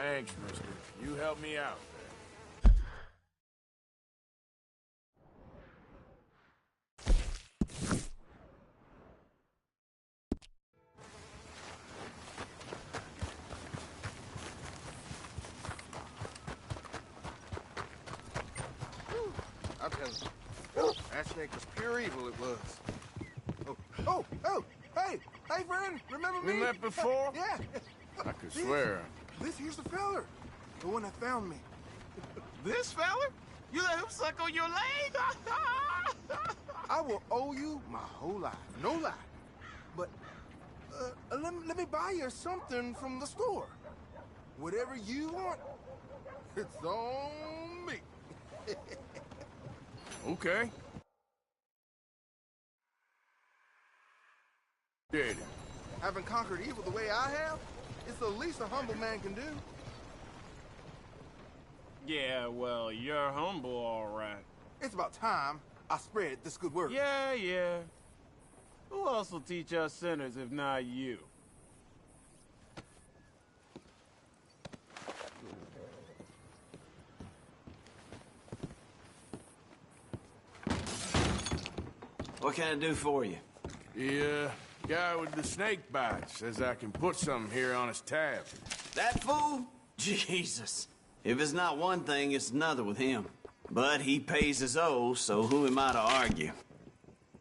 Thanks, mister. You helped me out. I'll tell you. That snake was pure evil, it was. Hey, friend, remember me? We met before? Yeah. I could swear. Here's the feller. The one that found me. This fella? You let him suck on your leg? I will owe you my whole life. No lie. But, let me buy you something from the store. Whatever you want, it's on me. Okay. Did. Having conquered evil the way I have, it's the least a humble man can do. Yeah, well, you're humble, all right. It's about time I spread this good word. Yeah. Who else will teach us sinners if not you? What can I do for you? The guy with the snake bite says I can put something here on his tab. That fool? Jesus. If it's not one thing, it's another with him. But he pays his owe, so who am I to argue?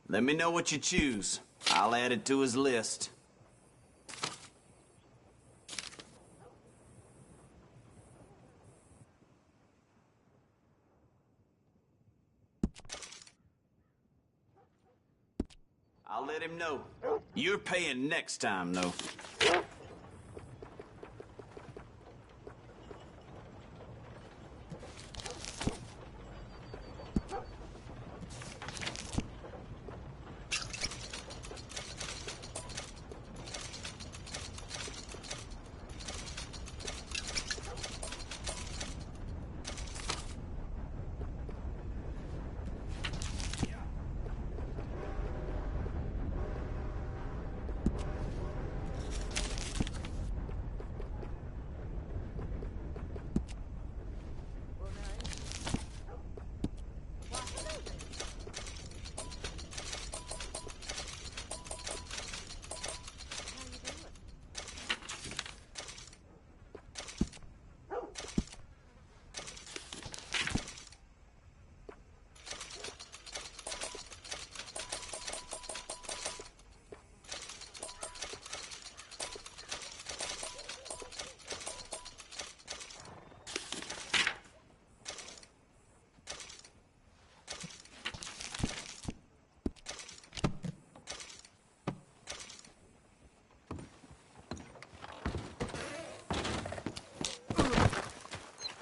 Let me know what you choose. I'll add it to his list. I'll let him know. You're paying next time, though.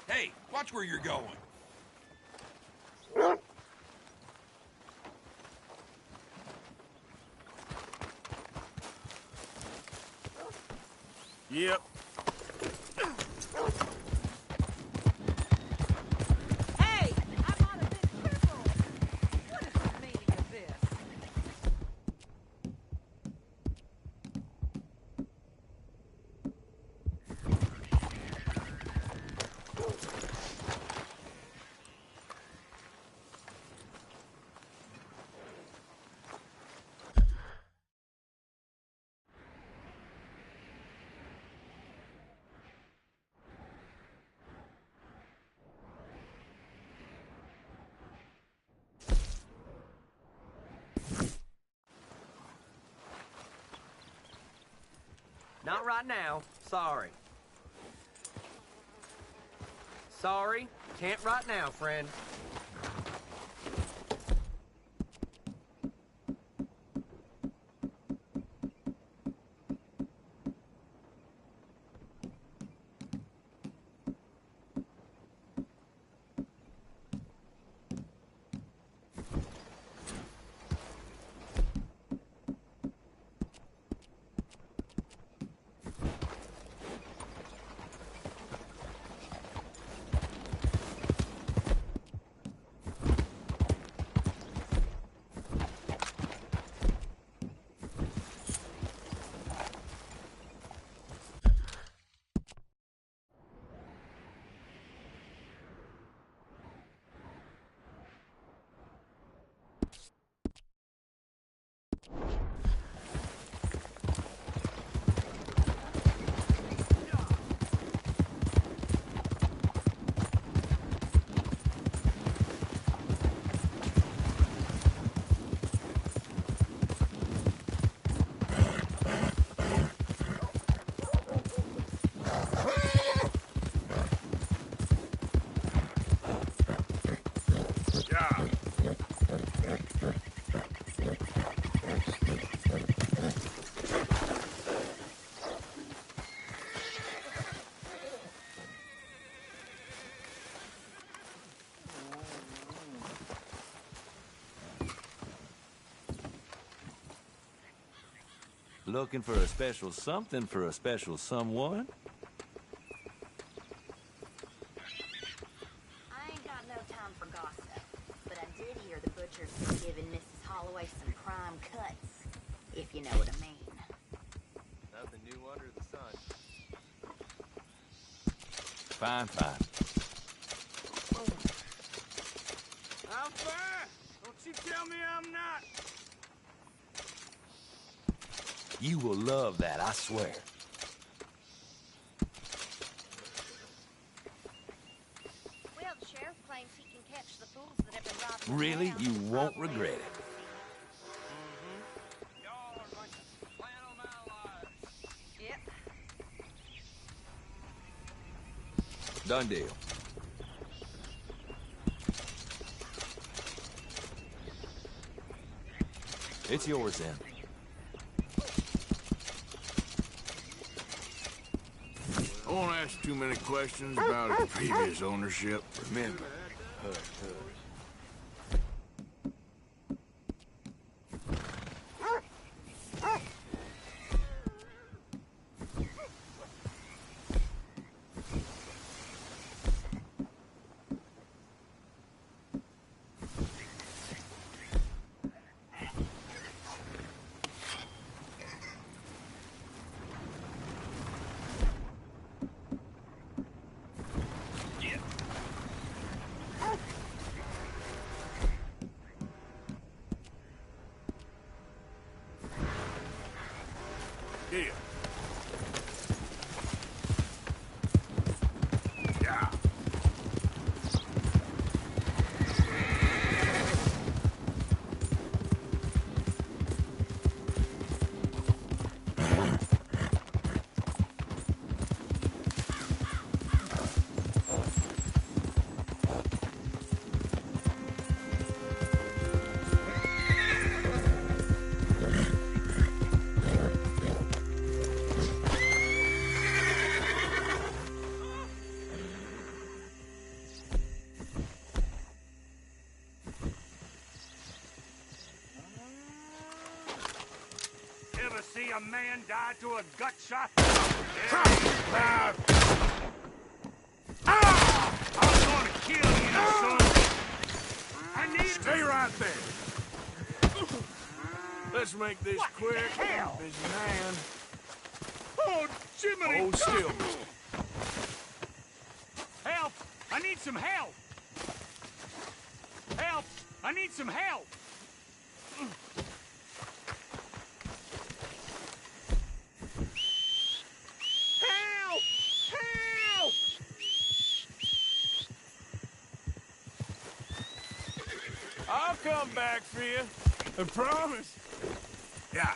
Hey, watch where you're going. Yep. Hey! I might have been crippled! What is the meaning of this? Not right now. Sorry. Sorry. Can't right now, friend. Looking for a special something for a special someone? I ain't got no time for gossip, but I did hear the butcher's been giving Mrs. Holloway some prime cuts, if you know what I mean. Nothing new under the sun. Fine, fine. I'm fine. Don't you tell me I'm not. You will love that, I swear. Well, the sheriff claims he can catch the fools that have been robbing. Really? town. You won't regret it. Y'all are a bunch of flannel liars. Yep. Done deal. It's yours then. I won't ask too many questions about its previous ownership. Remember, here. Yeah. Ever see a man die to a gut shot? I'm gonna kill you, son! I need Stay right there. Let's make this quick. hell? Busy man. Oh, Jiminy! Hold still. Help! I need some help! Help! I need some help! Help! Help! I'll come back for you. I promise. Yeah.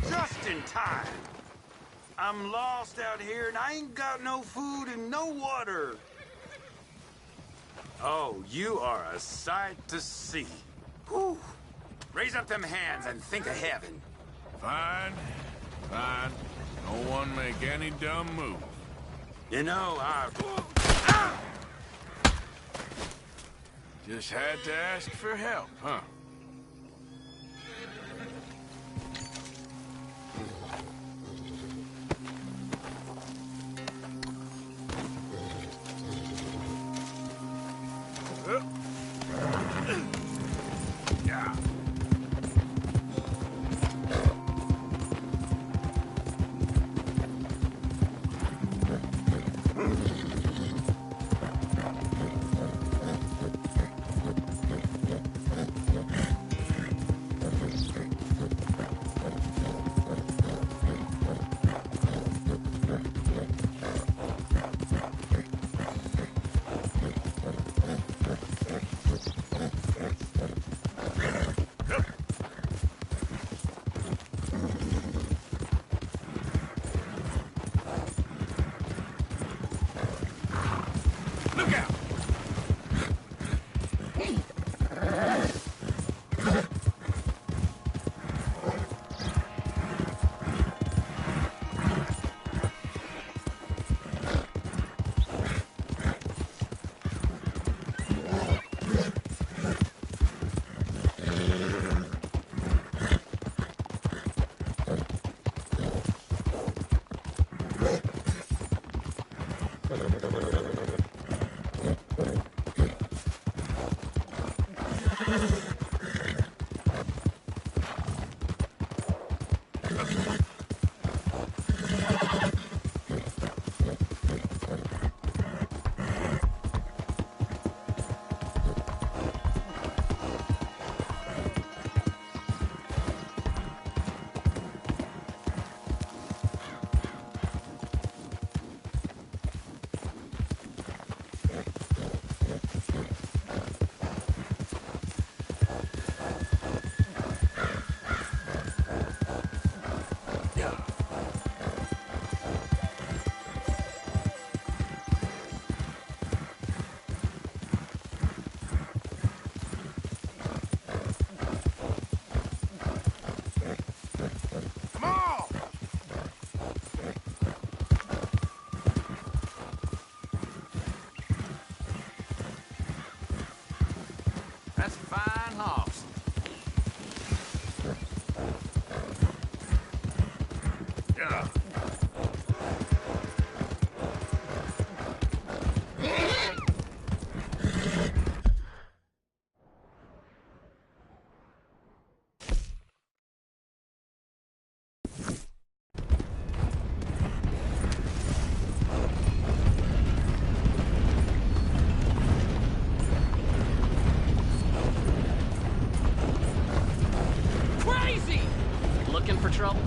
Just in time. I'm lost out here and I ain't got no food and no water. Oh, you are a sight to see. Whew. Raise up them hands and think of heaven. Fine. Fine. No one make any dumb move. You know, Just had to ask for help, huh? Yeah. Look out! That's a fine horse. Yeah. Crazy! Looking for trouble?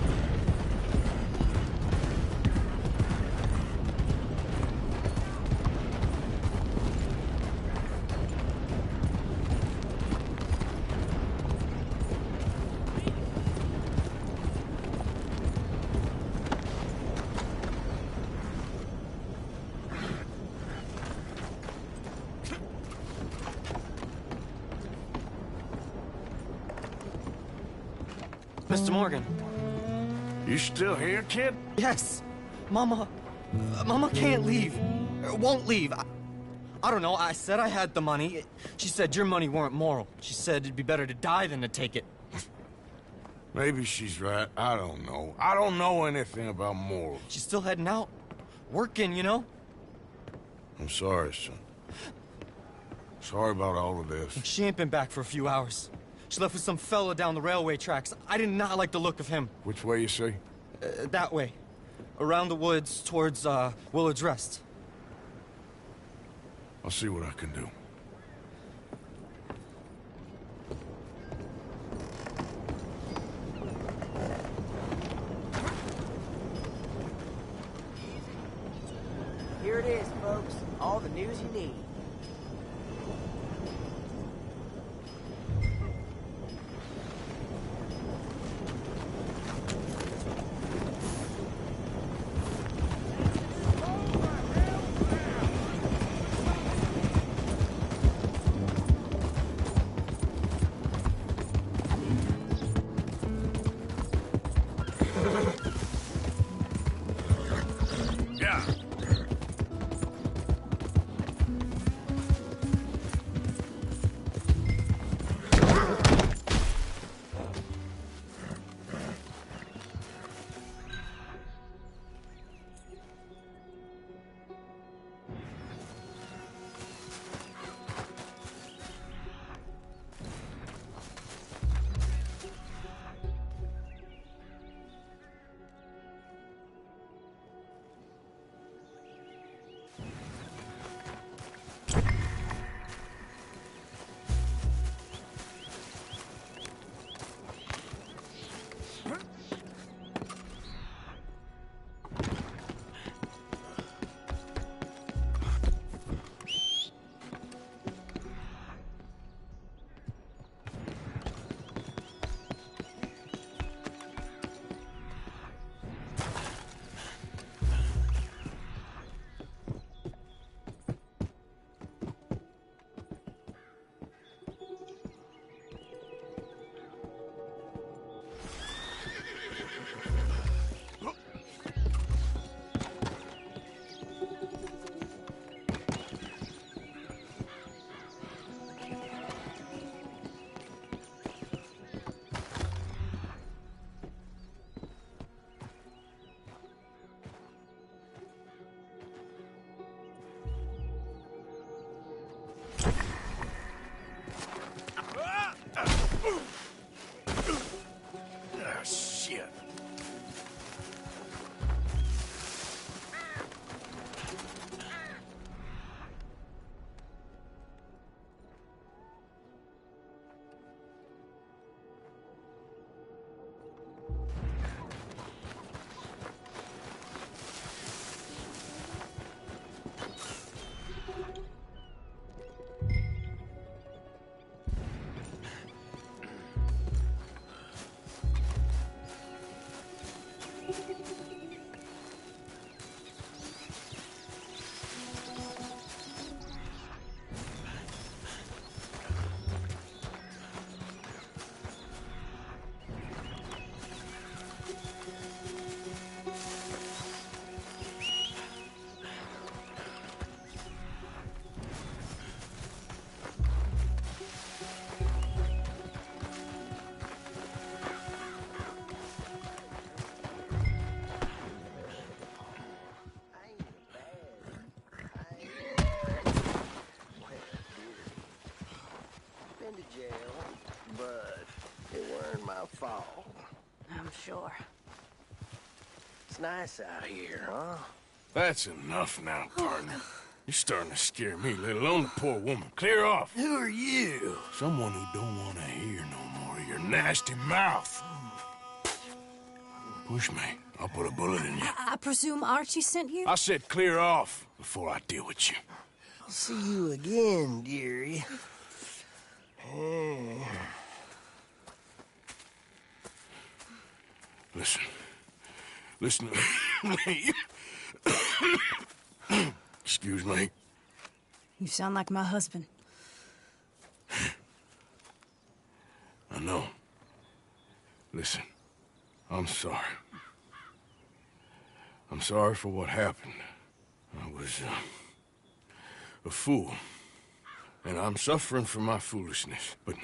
Mr. Morgan. You still here, kid? Yes. Mama can't leave. Won't leave. I don't know. I said I had the money. She said your money weren't moral. She said it'd be better to die than to take it. Maybe she's right. I don't know. I don't know anything about morals. She's still heading out. Working, you know? I'm sorry, son. Sorry about all of this. She ain't been back for a few hours. She left with some fella down the railway tracks. I did not like the look of him. Which way you say? That way. Around the woods towards, Willard's Rest. I'll see what I can do. Here it is, folks. All the news you need. Been to jail, but it weren't my fault. I'm sure. It's nice out here, huh? That's enough now, partner. You're starting to scare me, let alone the poor woman. Clear off. Who are you? Someone who don't want to hear no more of your nasty mouth. Push me. I'll put a bullet in you. I presume Archie sent you? I said clear off before I deal with you. I'll see you again, dearie. Listen. Listen to me. Excuse me. You sound like my husband. I know. Listen, I'm sorry. I'm sorry for what happened. I was, a fool. And I'm suffering for my foolishness. But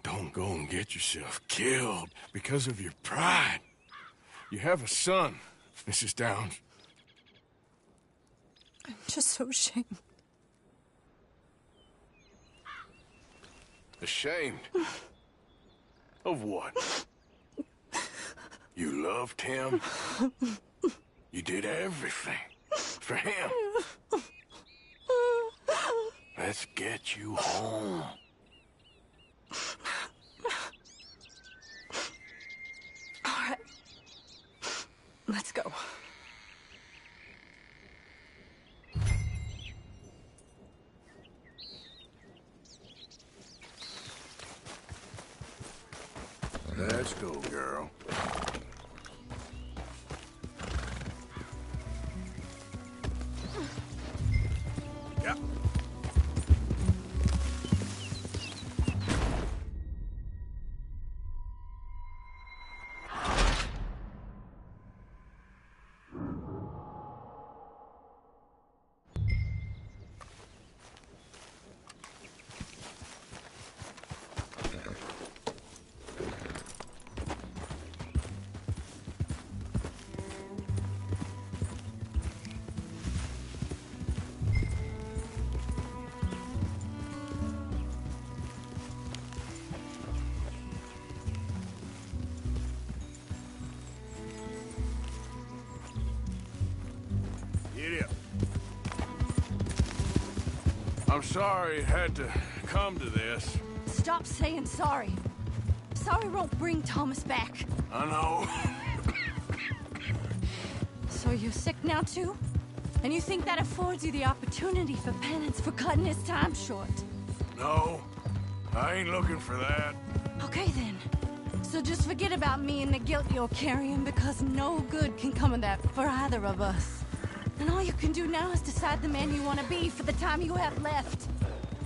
don't go and get yourself killed because of your pride. You have a son, Mrs. Downs. I'm just so ashamed. Ashamed? Of what? You loved him? You did everything for him. Let's get you home. All right. Let's go. Let's go, girl. Yep. Idiot. I'm sorry it had to come to this. Stop saying sorry. Sorry won't bring Thomas back. I know. So you're sick now, too? And you think that affords you the opportunity for penance for cutting his time short? No, I ain't looking for that. Okay, then. So just forget about me and the guilt you're carrying, because no good can come of that for either of us. And all you can do now is decide the man you want to be for the time you have left.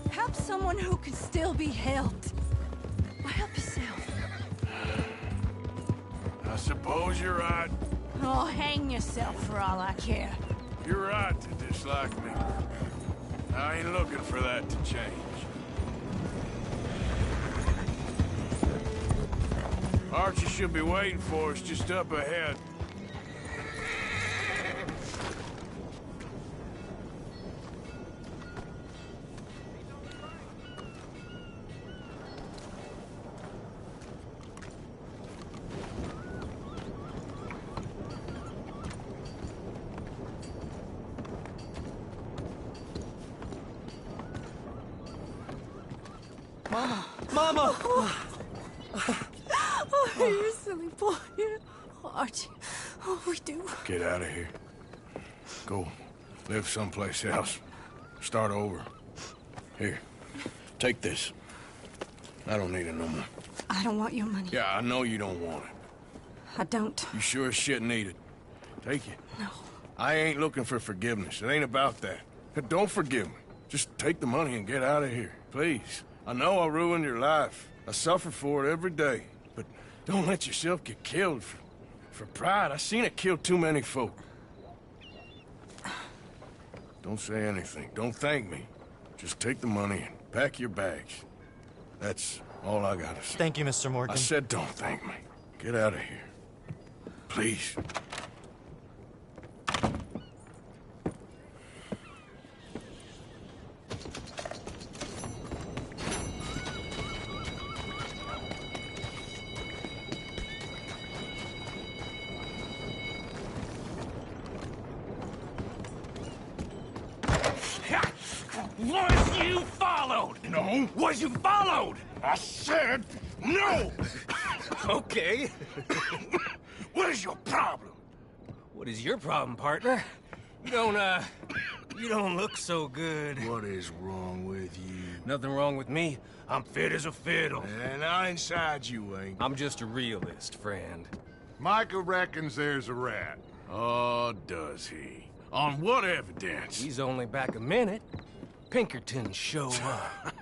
Help someone who can still be helped. Or help yourself. I suppose you're right. Oh, hang yourself for all I care. You're right to dislike me. I ain't looking for that to change. Archie should be waiting for us just up ahead. Mama! Oh, you silly boy. Oh, Archie. Oh, we do. Get out of here. Go live someplace else. Start over. Here, take this. I don't need it no more. I don't want your money. Yeah, I know you don't want it. I don't. You sure as shit need it. Take it. No. I ain't looking for forgiveness. It ain't about that. Don't forgive me. Just take the money and get out of here, please. I know I ruined your life. I suffer for it every day. But don't let yourself get killed for pride. I seen it kill too many folk. Don't say anything. Don't thank me. Just take the money and pack your bags. That's all I gotta say. Thank you, Mr. Morgan. I said don't thank me. Get out of here. Please. Was you followed? No. Was you followed? I said no! Okay. What is your problem? What is your problem, partner? You don't look so good. What is wrong with you? Nothing wrong with me. I'm fit as a fiddle. And I inside you ain't. I'm just a realist, friend. Micah reckons there's a rat. Oh, does he? On what evidence? He's only back a minute. Pinkerton show up.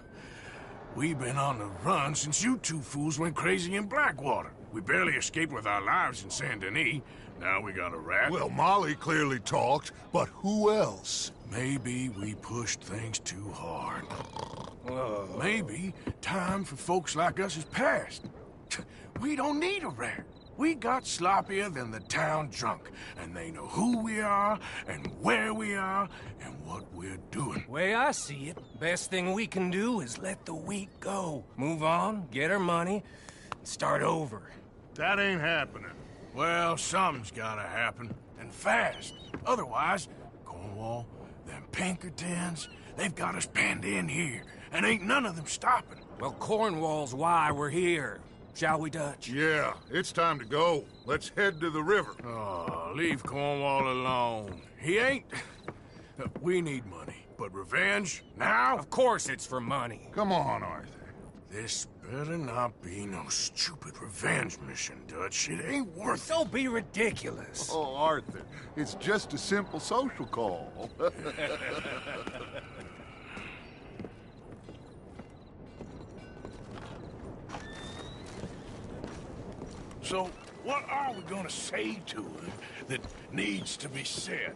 We've been on the run since you two fools went crazy in Blackwater. We barely escaped with our lives in Saint Denis. Now we got a rat. Well, Molly clearly talked, but who else? Maybe we pushed things too hard. Maybe time for folks like us is past. We don't need a rat. We got sloppier than the town drunk, and they know who we are, and where we are, and what we're doing. Way I see it, best thing we can do is let the week go. Move on, get our money, and start over. That ain't happening. Well, something's gotta happen, and fast. Otherwise, Cornwall, them Pinkertons, they've got us penned in here, and ain't none of them stopping. Well, Cornwall's why we're here. Shall we, Dutch? Yeah, it's time to go. Let's head to the river. Oh, leave Cornwall alone. He ain't... We need money, but revenge, now? Of course it's for money. Come on, Arthur. This better not be no stupid revenge mission, Dutch. It ain't worth it. Don't be ridiculous. Oh, Arthur, it's just a simple social call. So, what are we gonna say to him that needs to be said?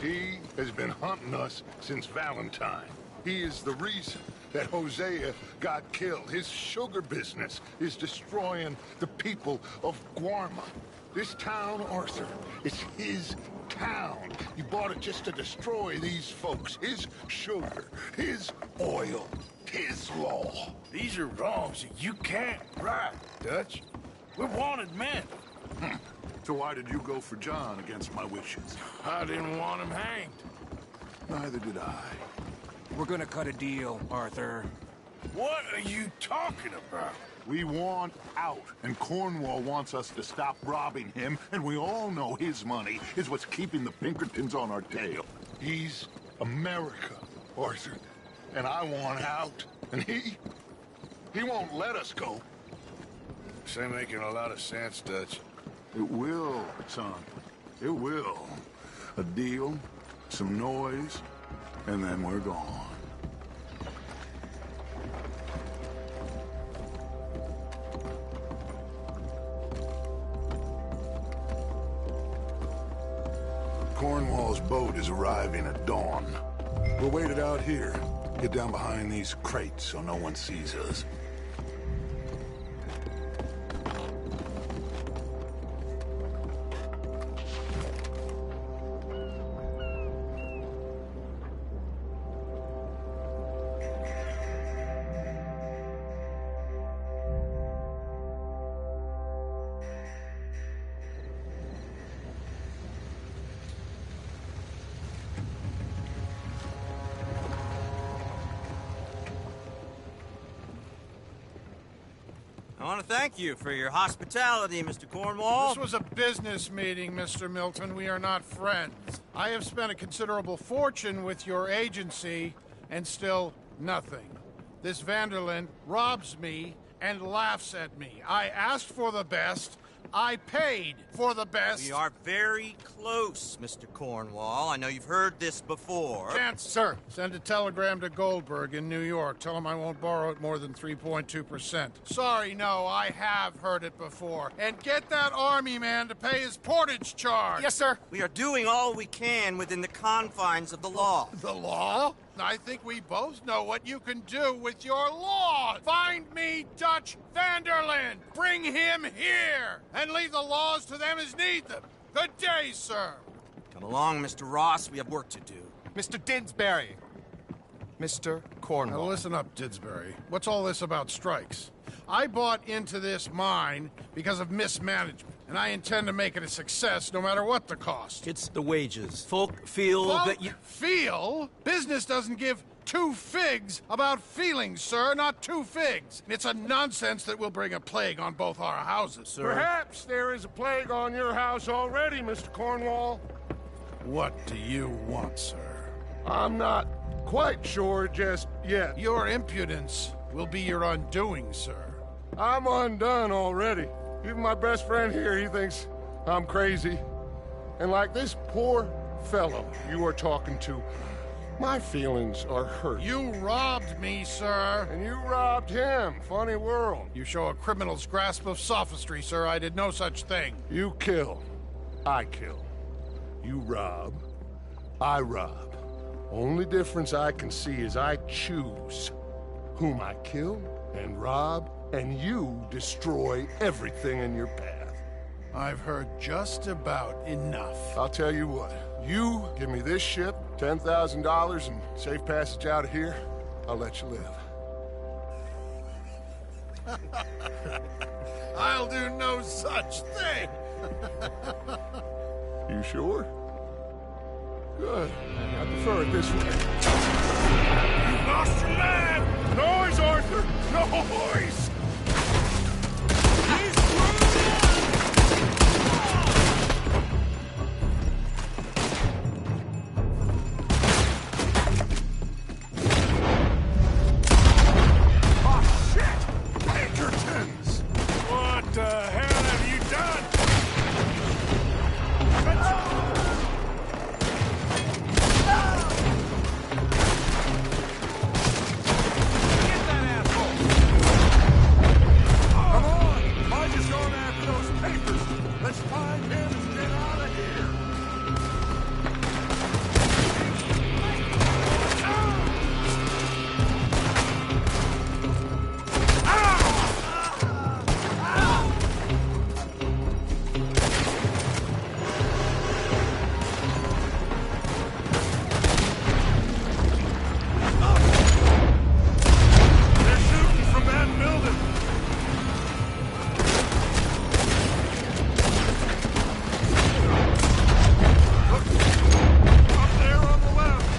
He has been hunting us since Valentine. He is the reason that Hosea got killed. His sugar business is destroying the people of Guarma. This town, Arthur, it's his town. He bought it just to destroy these folks. His sugar, his oil, his law. These are wrongs that you can't right, Dutch. We're wanted men. So why did you go for John against my wishes? I didn't want him hanged. Neither did I. We're gonna cut a deal, Arthur. What are you talking about? We want out, and Cornwall wants us to stop robbing him, and we all know his money is what's keeping the Pinkertons on our tail. He's America, Arthur, and I want out, and he won't let us go. This ain't making a lot of sense, Dutch. It will, son. It will. A deal, some noise, and then we're gone. Cornwall's boat is arriving at dawn. We'll wait it out here. Get down behind these crates so no one sees us. I want to thank you for your hospitality, Mr. Cornwall. This was a business meeting, Mr. Milton. We are not friends. I have spent a considerable fortune with your agency, and still nothing. This Vanderlyn robs me and laughs at me. I asked for the best, I paid for the best. We are very close, Mr. Cornwall. I know you've heard this before. Chance, sir. Send a telegram to Goldberg in New York. Tell him I won't borrow it more than 3.2%. Sorry, no, I have heard it before. And get that army man to pay his portage charge. Yes, sir. We are doing all we can within the confines of the law. The law? I think we both know what you can do with your law. Find me Dutch Vanderlyn. Bring him here. And leave the laws to them as need them. Good day, sir. Come along, Mr. Ross. We have work to do. Mr. Didsbury. Mr. Cornwall. Now listen up, Didsbury. What's all this about strikes? I bought into this mine because of mismanagement, and I intend to make it a success no matter what the cost. It's the wages. Folk feel that you... Feel? Business doesn't give two figs about feelings, sir, not two figs. It's a nonsense that will bring a plague on both our houses, sir. Perhaps there is a plague on your house already, Mr. Cornwall. What do you want, sir? I'm not quite sure just yet. Your impudence will be your undoing, sir. I'm undone already. Even my best friend here, he thinks I'm crazy. And like this poor fellow you are talking to, my feelings are hurt. You robbed me, sir. And you robbed him. Funny world. You show a criminal's grasp of sophistry, sir. I did no such thing. You kill. I kill. You rob. I rob. Only difference I can see is I choose whom I kill and rob, and you destroy everything in your path. I've heard just about enough. I'll tell you what. You give me this ship, $10,000, and safe passage out of here, I'll let you live. I'll do no such thing. You sure? Good. I prefer it this way. You lost your man! Noise, Arthur! Noise! What the hell have you done? Get that asshole! Come on! I just gone after those papers. Let's find him and get out of here. They're shooting from that building. Look, up there on the left.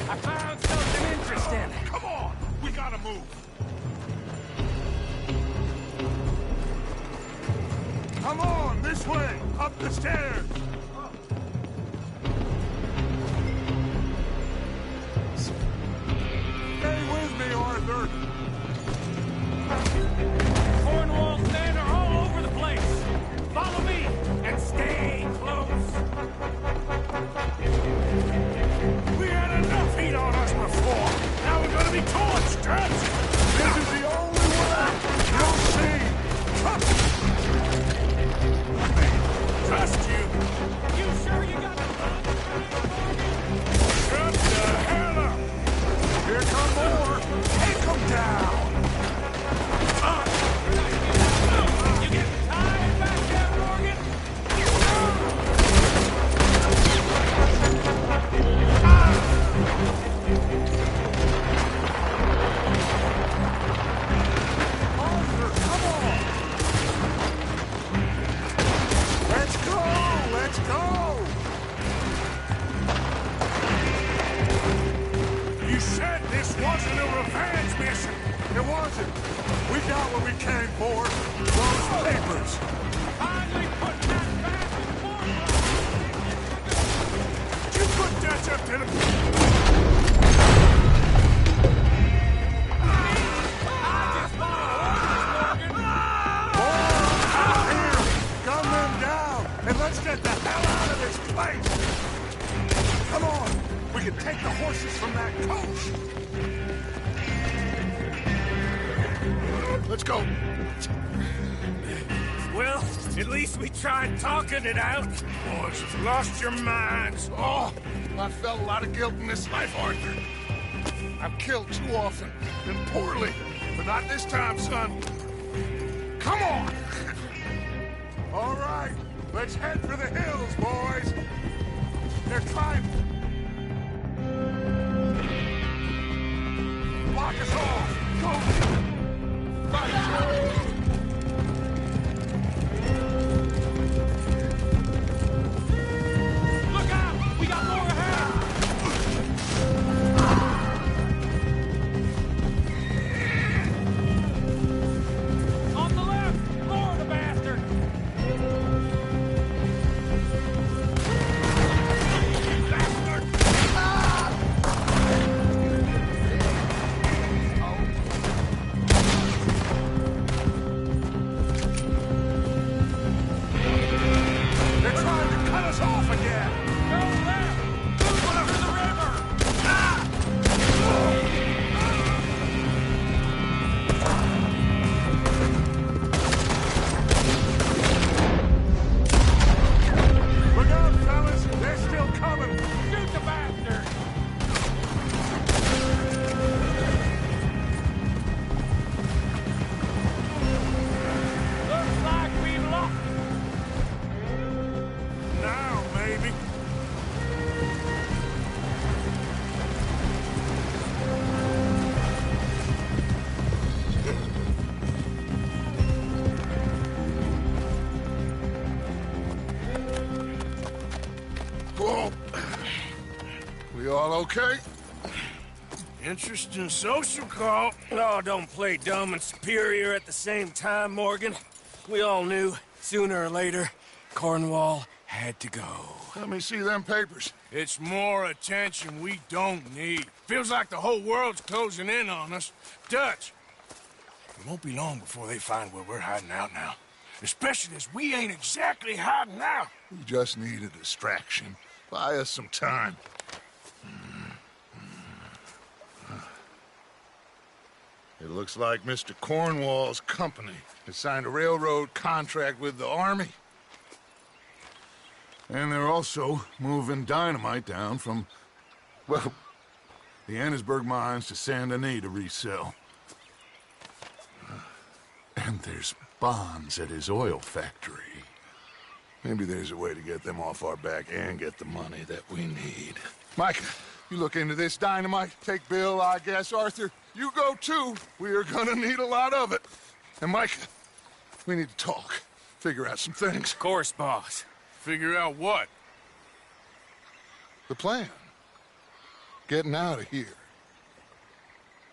I found something interesting. Come on, we gotta move. Come on, this way, up the stairs. Stay with me, Arthur. Cornwall men are all over the place. Follow me and stay close. We had enough heat on us before. Now we're gonna be torched, Dutch. This is the only way. You'll see. Trust you. You sure you got the Shut the hell up. Here come more. Take them down. You getting tired back there, Morgan? Arthur, come on. Let's go. Let's go. You said this wasn't a revenge mission. It wasn't. We got what we came for. Those papers. Finally put that back in You Gun them down, and let's get the hell out of this place! Come on! We can take the horses from that coach! Let's go! Well, at least we tried talking it out. Boys, you've lost your minds. Oh, I felt a lot of guilt in this life, Arthur. I've killed too often, and poorly. But not this time, son. Come on! All right, let's head for the hills, boys. They're trying... Block us off! Go! Fight! Okay. Interesting social call. Oh, don't play dumb and superior at the same time, Morgan. We all knew, sooner or later, Cornwall had to go. Let me see them papers. It's more attention we don't need. Feels like the whole world's closing in on us. Dutch, it won't be long before they find where we're hiding out now. Especially as we ain't exactly hiding out. We just need a distraction. Buy us some time. It looks like Mr. Cornwall's company has signed a railroad contract with the Army. And they're also moving dynamite down from, well, the Annesburg mines to Saint Denis to resell. And there's bonds at his oil factory. Maybe there's a way to get them off our back and get the money that we need. Mike, you look into this dynamite. Take Bill, I guess. Arthur, you go too. We are gonna need a lot of it. And Mike, we need to talk. Figure out some things. Of course, boss. Figure out what? The plan. Getting out of here.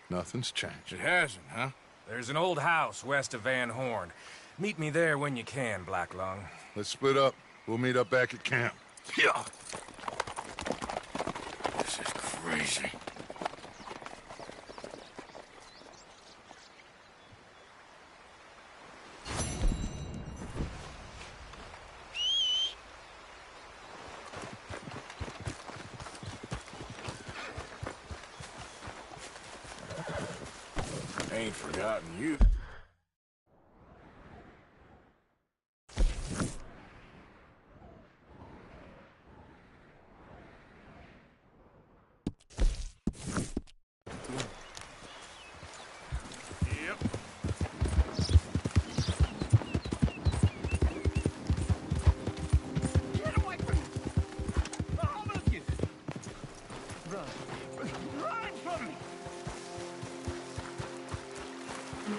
Nothing's changed. It hasn't, huh? There's an old house west of Van Horn. Meet me there when you can, Black Lung. Let's split up. We'll meet up back at camp. Yeah. This is crazy. Ain't forgotten you.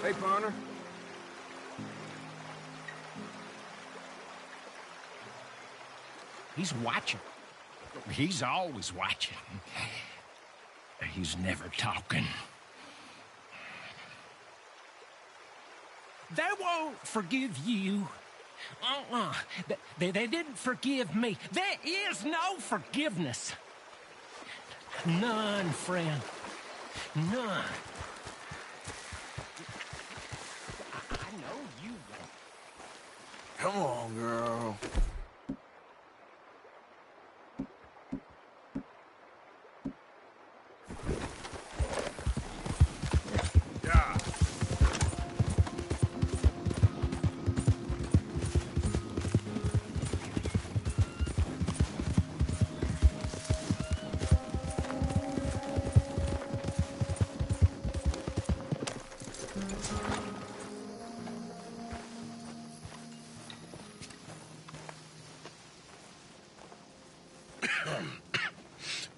Hey, partner. He's watching. He's always watching. He's never talking. They won't forgive you. They didn't forgive me. There is no forgiveness. None, friend. None. I know you won't. Come on, girl. Yeah.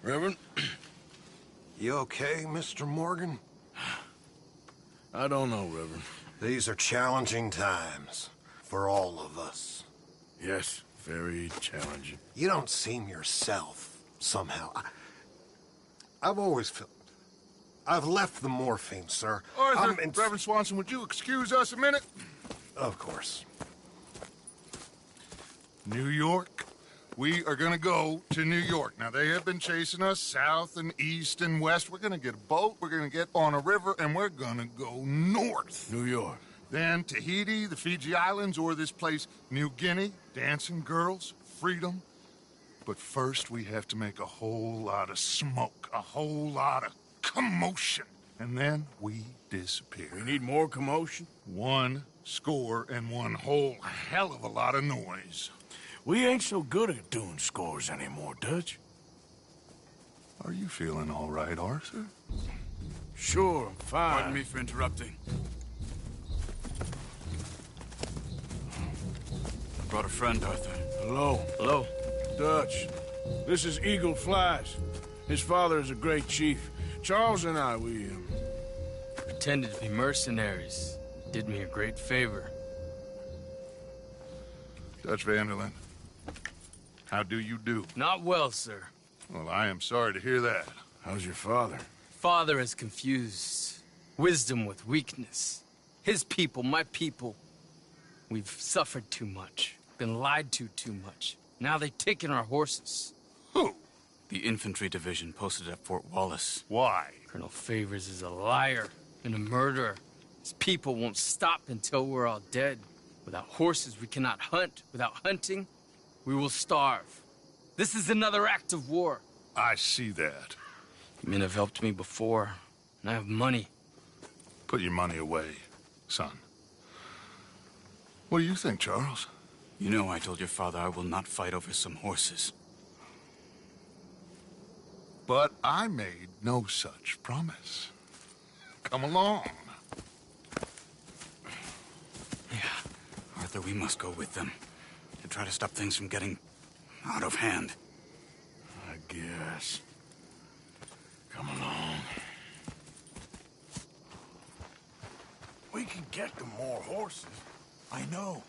Reverend? You okay, Mr. Morgan? I don't know, Reverend. These are challenging times for all of us. Yes, very challenging. You don't seem yourself, somehow. I've always felt... I've left the morphine, sir. Arthur, Reverend Swanson, would you excuse us a minute? Of course. New York. We are gonna go to New York. Now, they have been chasing us south and east and west. We're gonna get a boat, we're gonna get on a river, and we're gonna go north. New York. Then Tahiti, the Fiji Islands, or this place, New Guinea, dancing girls, freedom. But first, we have to make a whole lot of smoke, a whole lot of commotion. And then we disappear. We need more commotion? 1 score and 1 whole hell of a lot of noise. We ain't so good at doing scores anymore, Dutch. Are you feeling all right, Arthur? Sure, I'm fine. Pardon me for interrupting. I brought a friend, Arthur. Hello. Hello. Dutch. This is Eagle Flies. His father is a great chief. Charles and I, we pretended to be mercenaries. Did me a great favor. Dutch Vanderlyn, how do you do? Not well, sir. Well, I am sorry to hear that. How's your father? Father has confused wisdom with weakness. His people, my people, we've suffered too much, been lied to too much. Now they've taken our horses. Who? The infantry division posted at Fort Wallace. Why? Colonel Favors is a liar and a murderer. His people won't stop until we're all dead. Without horses, we cannot hunt. Without hunting, we will starve. This is another act of war. I see that. Men have helped me before, and I have money. Put your money away, son. What do you think, Charles? You know I told your father I will not fight over some horses. But I made no such promise. Come along. Yeah, Arthur, we must go with them to try to stop things from getting out of hand. I guess. Come along. We can get them more horses. I know.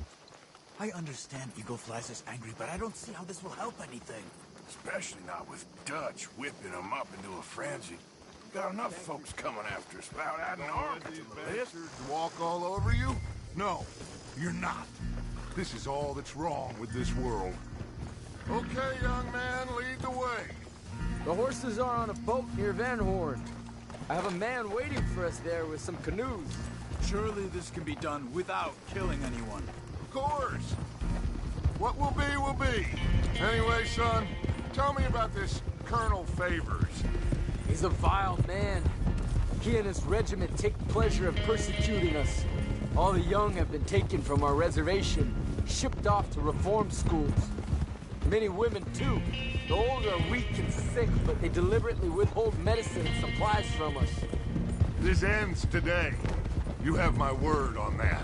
I understand Eagle Flies is angry, but I don't see how this will help anything. Especially not with Dutch whipping them up into a frenzy. We got enough folks coming after us without adding armor to the list. To walk all over you? No, you're not. This is all that's wrong with this world. Okay, young man, lead the way. The horses are on a boat near Van Horn. I have a man waiting for us there with some canoes. Surely this can be done without killing anyone. Of course. What will be. Anyway, son, tell me about this Colonel Favors. He's a vile man. He and his regiment take pleasure in persecuting us. All the young have been taken from our reservation, shipped off to reform schools. Many women, too. The old are weak and sick, but they deliberately withhold medicine and supplies from us. This ends today. You have my word on that.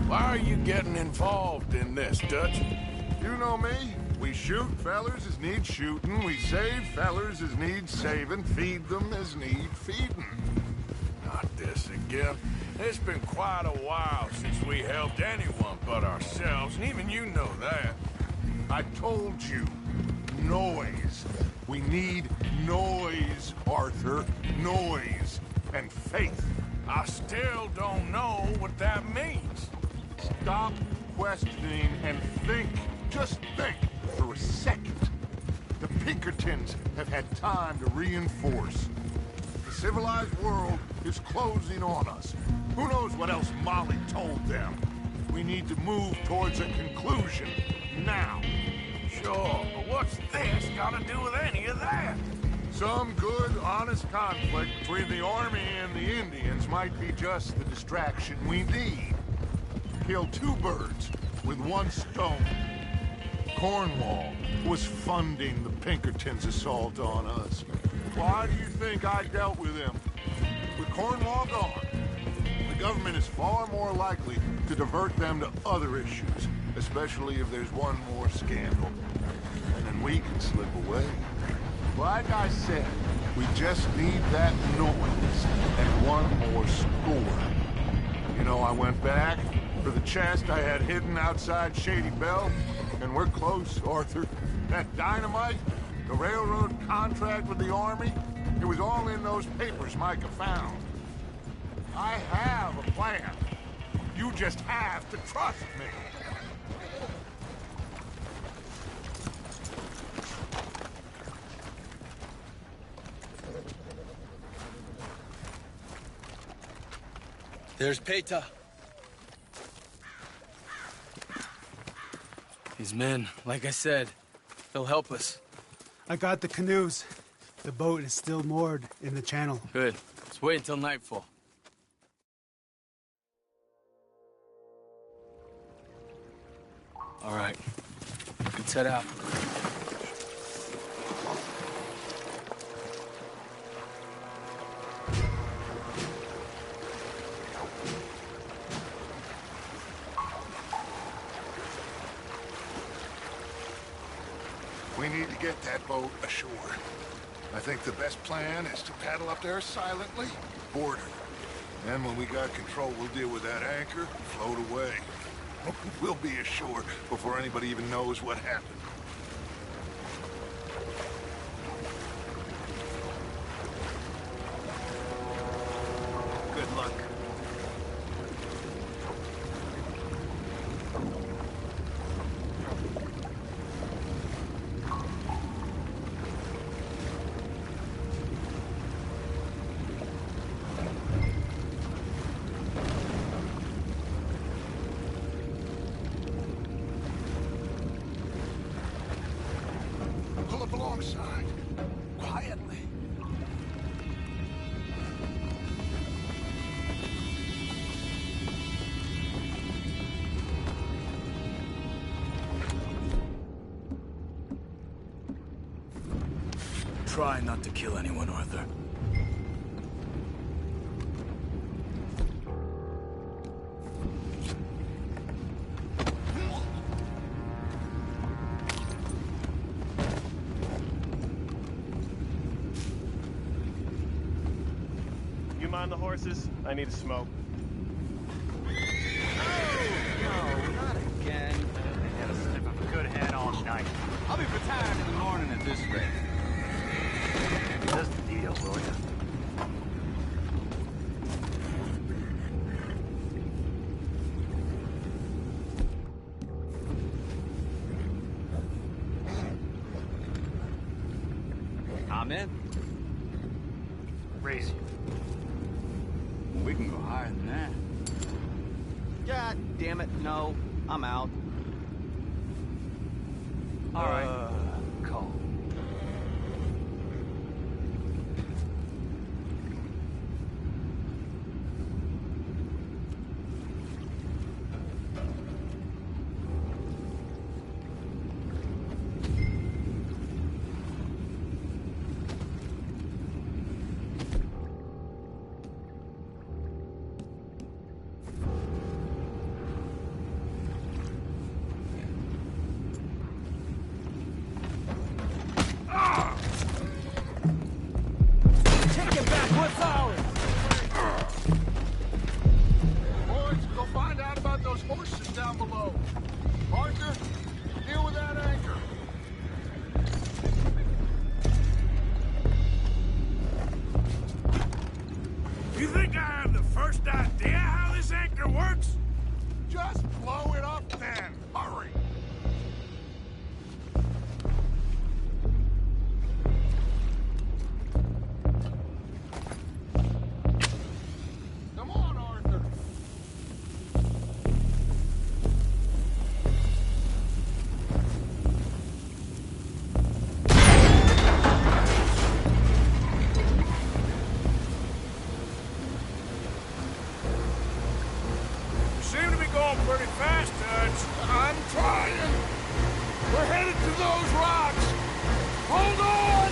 Why are you getting involved in this, Dutch? You know me. We shoot fellers as need shooting. We save fellers as need saving. Feed them as need feeding. Not this again. It's been quite a while since we helped anyone but ourselves, and even you know that. I told you. Noise. We need noise, Arthur. Noise. And faith. I still don't know what that means. stop questioning and think, just think for a second. The Pinkertons have had time to reinforce. The civilized world is closing on us. Who knows what else Molly told them? We need to move towards a conclusion now. Sure, but what's this got to do with any of that? Some good, honest conflict between the army and the Indians might be just the distraction we need. Kill two birds with one stone. Cornwall was funding the Pinkertons' assault on us. Why do you think I dealt with him? With Cornwall gone, the government is far more likely to divert them to other issues, especially if there's one more scandal. And then we can slip away. Like I said, we just need that noise and one more score. You know, I went back for the chest I had hidden outside Shady Belle, and we're close, Arthur. That dynamite, the railroad contract with the army, it was all in those papers Micah found. I have a plan. You just have to trust me. There's Peta. His men, like I said, they'll help us. I got the canoes. The boat is still moored in the channel. Good. Let's wait until nightfall. All right. Let's head out. We need to get that boat ashore. I think the best plan is to paddle up there silently, board her. Then when we got control, we'll deal with that anchor, float away. We'll be ashore before anybody even knows what happened. Good luck. Pull up alongside, quietly. Try not to kill anyone, Arthur. You mind the horses? I need a smoke. No, not again. They had a sniff of a good head all night. I'll be retired in the morning at this rate. Just the deal, will ya? I'm in. Raise you. We can go higher than that. God damn it, no. I'm out. All right. Call. Take it back, what's ours? Boys, go find out about those horses down below. Arthur, deal with that anchor. You think I have the first idea how this anchor works? Just blow pretty fast, Dutch. I'm trying. We're headed to those rocks. Hold on!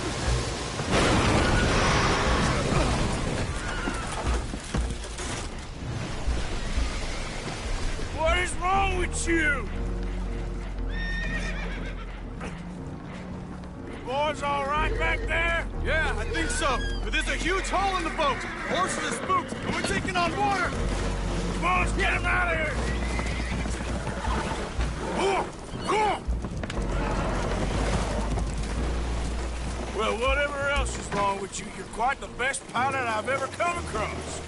What is wrong with you? Boys all right back there? Yeah, I think so. But there's a huge hole in the boat. Horses are spooked, and we're taking on water. Come on, let's get him out of here. Well, whatever else is wrong with you, you're quite the best pilot I've ever come across.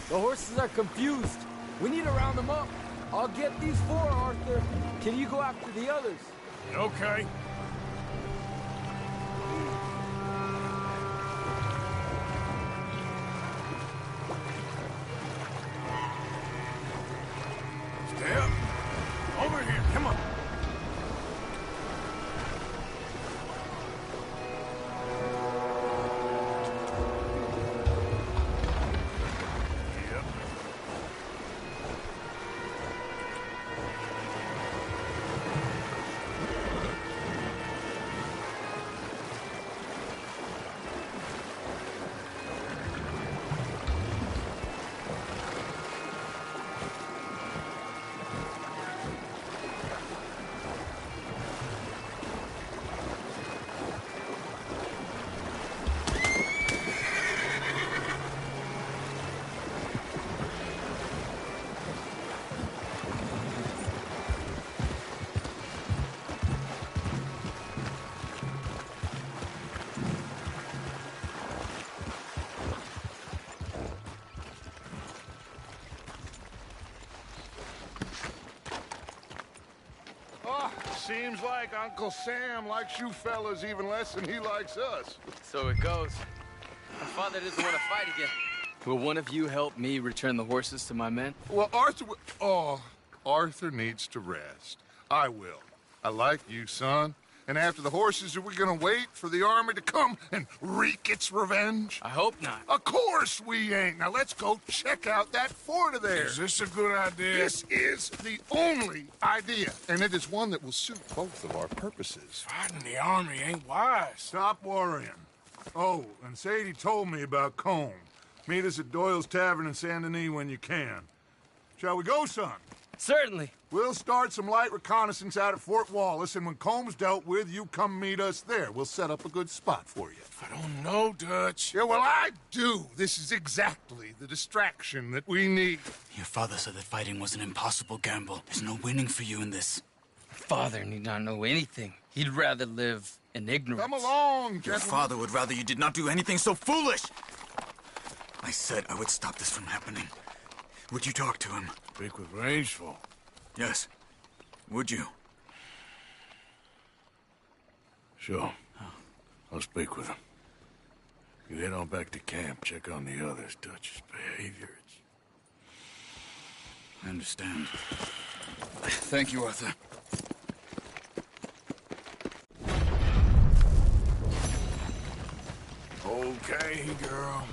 The horses are confused. We need to round them up. I'll get these 4, Arthur. Can you go after the others? Okay. Stay up. Over here, come on. Seems like Uncle Sam likes you fellas even less than he likes us. So it goes. My father doesn't want to fight again. Will one of you help me return the horses to my men? Well, Arthur needs to rest. I will. I like you, son. And after the horses, are we gonna wait for the army to come and wreak its revenge? I hope not. Of course we ain't. Now let's go check out that fort of theirs. Is this a good idea? This is the only idea, and it is one that will suit both of our purposes. Fighting the army ain't wise. Stop worrying. Oh, and Sadie told me about Combe. Meet us at Doyle's Tavern in Saint Denis when you can. Shall we go, son? Certainly. We'll start some light reconnaissance out at Fort Wallace, and when Comb's dealt with, you come meet us there. We'll set up a good spot for you. I don't know, Dutch. Yeah, well, I do. This is exactly the distraction that we need. Your father said that fighting was an impossible gamble. There's no winning for you in this. Father need not know anything. He'd rather live in ignorance. Come along, Your gentlemen. father would rather you did not do anything so foolish. I said I would stop this from happening. Would you talk to him? Speak with Rangeful. Yes. Would you? Sure. I'll speak with him. You head on back to camp, check on the others. Dutch's behavior. I understand. Thank you, Arthur. Okay, girl.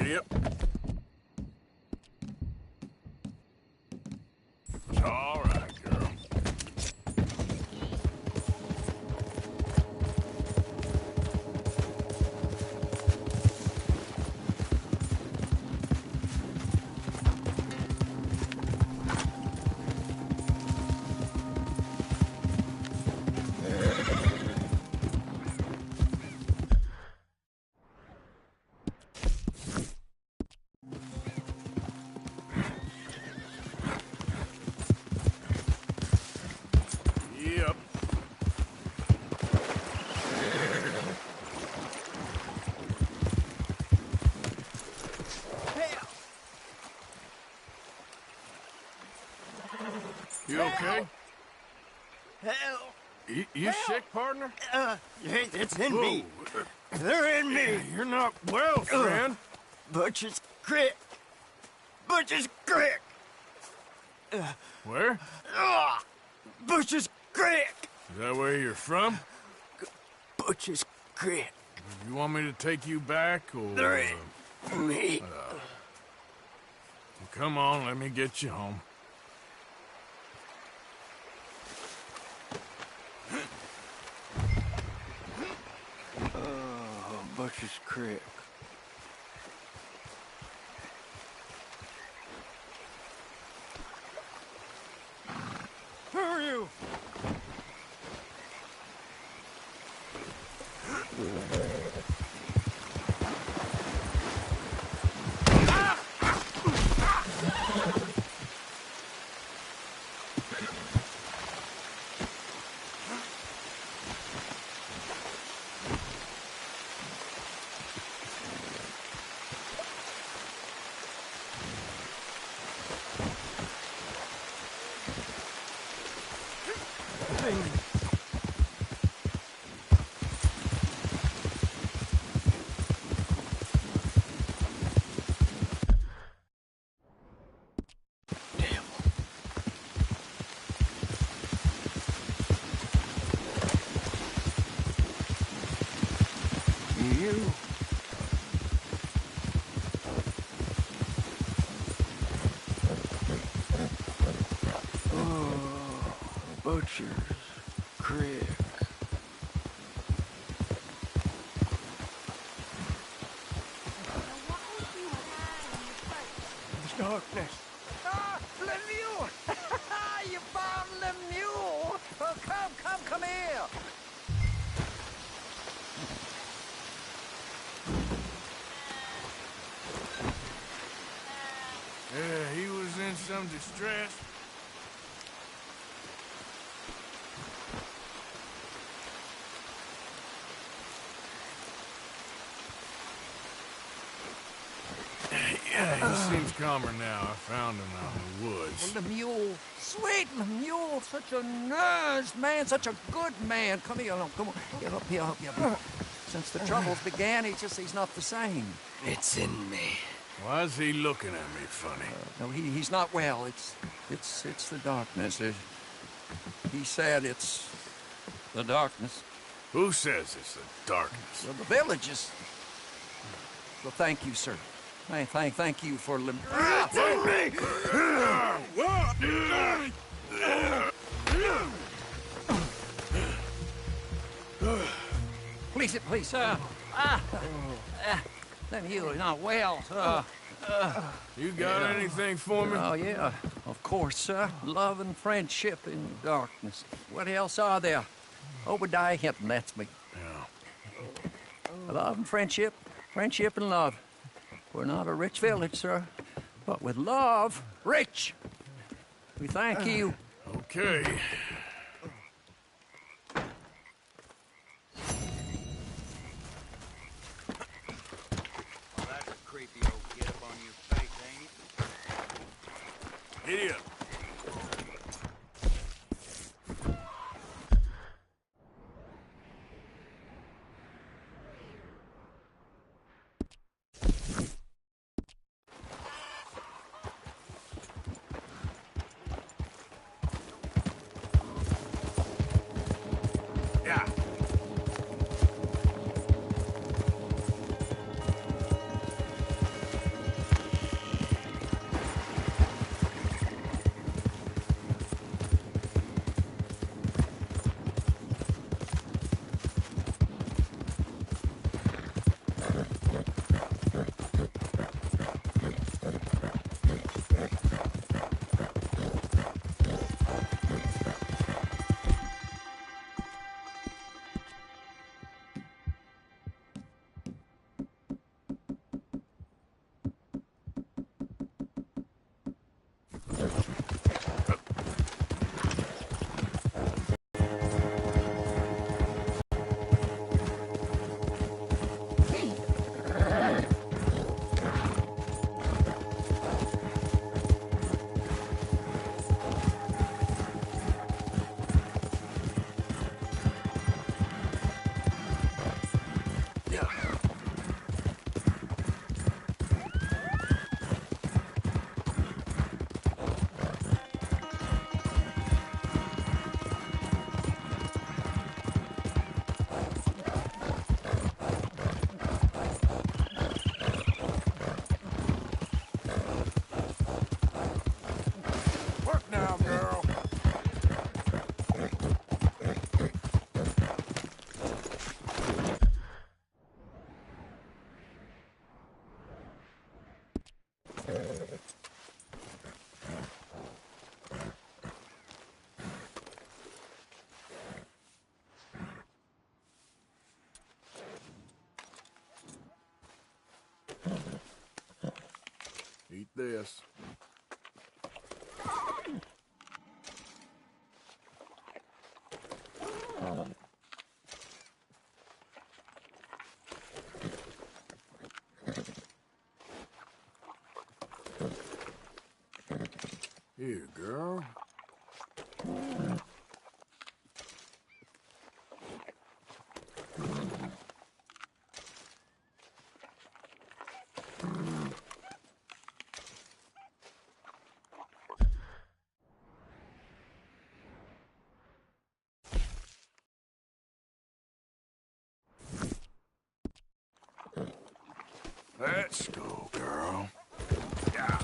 Yep. It's all right, girl. You okay? Help! You sick, partner? It's in me. They're in me. You're not well, friend. Butcher's Creek. Butcher's Creek. Where? Butcher's Creek. Is that where you're from? Butcher's Creek. You want me to take you back, or... They're in me. Come on, let me get you home. Butcher's Creek. Who are you? Butcher's Creek. Darkness. Ah, Lemieux! You found Lemieux! Oh, come here! Yeah, he was in some distress. Yeah, he seems calmer now. I found him out in the woods. Well, Lemieux, sweet Lemieux, such a nice man, such a good man. Come here, come on, get up here, help you up. Since the troubles began, he's not the same. It's in me. Why is he looking at me funny? No, he's not well. It's the darkness. He said it's the darkness. Who says it's the darkness? Well, the villagers. Well, thank you, sir. Thank you for Please, Lemieux is not well. You got anything for me? Oh, yeah, of course, sir. Love and friendship in darkness. What else are there? Obadiah Hinton, that's me. Yeah. Love and friendship and love. We're not a rich village, sir, but with love, rich. We thank you. Okay. Well, that's a creepy old get up on your face, ain't it? Giddy up. Eat this. Here, girl. Let's go, girl. Yeah.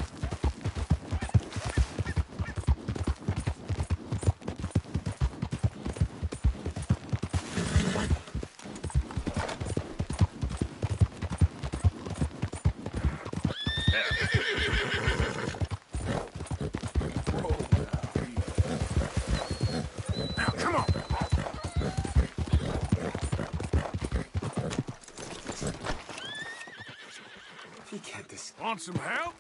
Now, come on. He can't this. Want some help?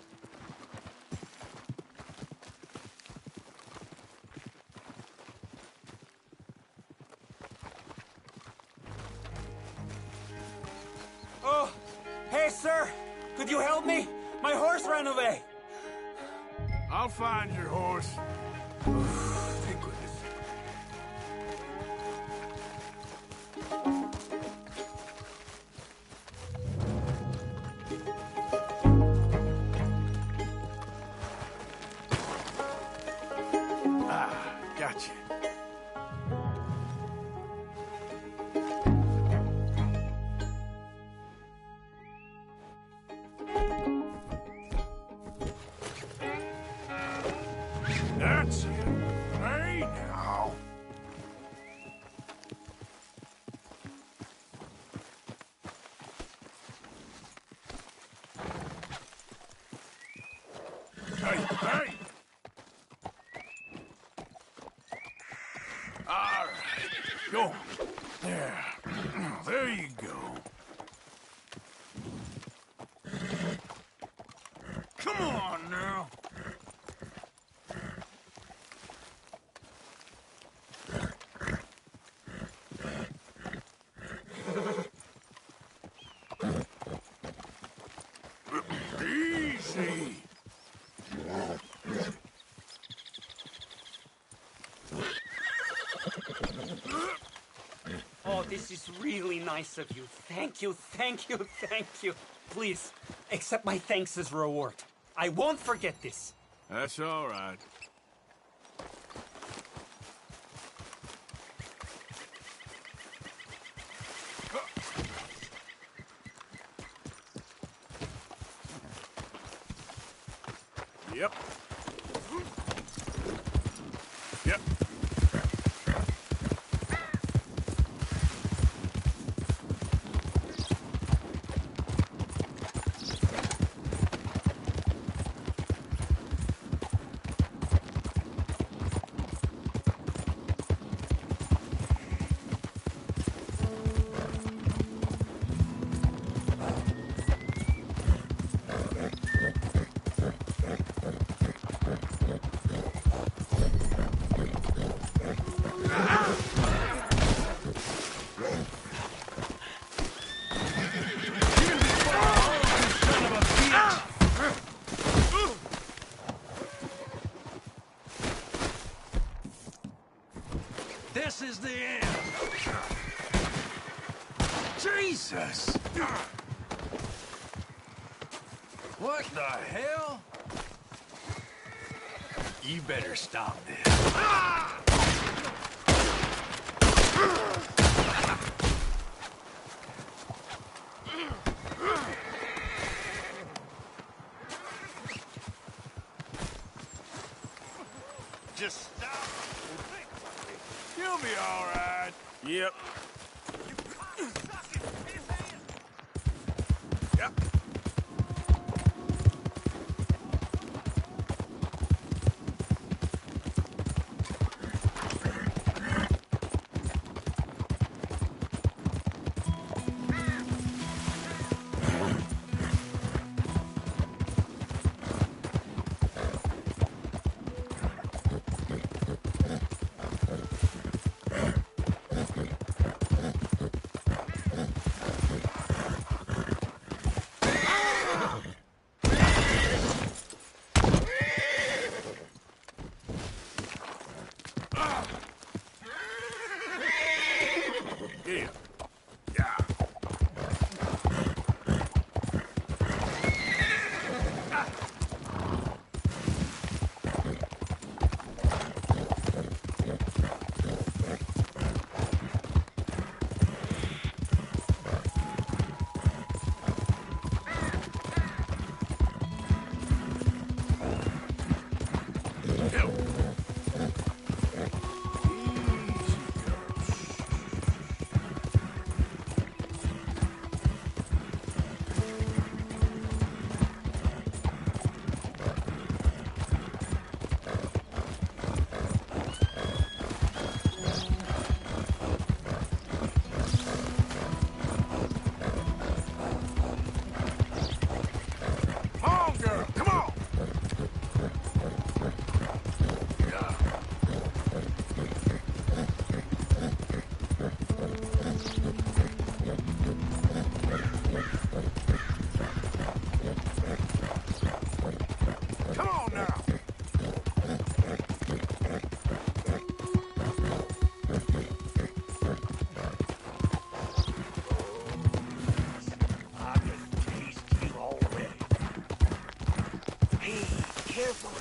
Oh, hey, sir. Could you help me? My horse ran away. I'll find your horse. Thank goodness. Ah, gotcha. That's it. Hey, now. Hey, hey! All right. Go. There. There you go. Come on now. Easy. Oh, this is really nice of you. Thank you, thank you, thank you. Please, accept my thanks as reward. I won't forget this. That's all right. Yep. Yep. This is the end. Jesus! What the hell? You better stop this. Just stop. You'll be all right. Yep. Yep.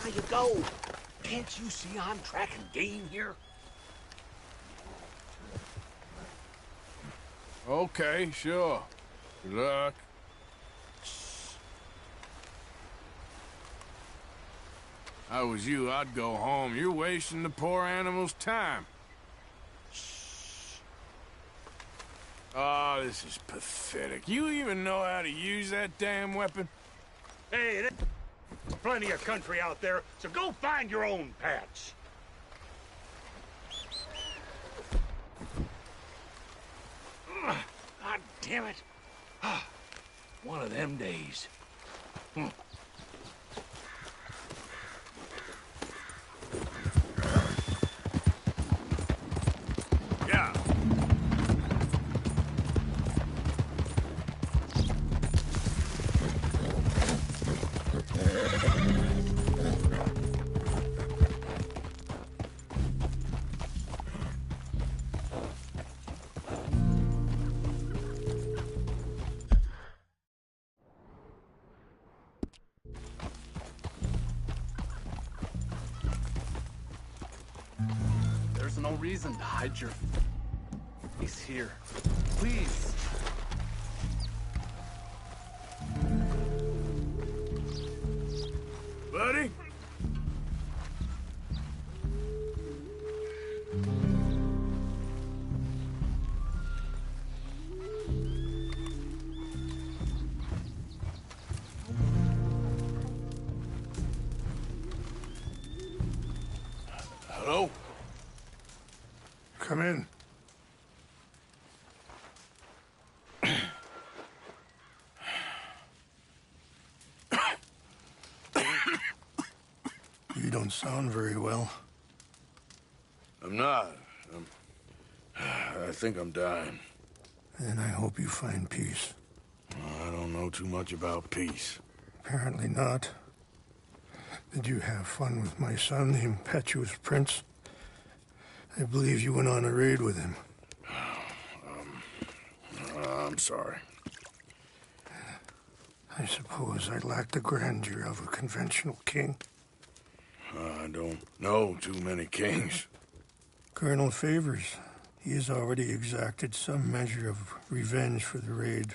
how you go. Can't you see I'm tracking game here? Okay, sure. Good luck. If I was you, I'd go home. You're wasting the poor animal's time. Oh, this is pathetic. You even know how to use that damn weapon? Hey, there's plenty of country out there, so go find your own patch. God damn it. One of them days. Yeah. There's no reason to hide your face here. Please. Buddy? Hello? Come in. You don't sound very well. I'm not. I think I'm dying. And I hope you find peace. I don't know too much about peace. Apparently not. Did you have fun with my son, the impetuous prince? I believe you went on a raid with him. I'm sorry. I suppose I lack the grandeur of a conventional king. I don't know too many kings. Colonel Favors, he has already exacted some measure of revenge for the raid.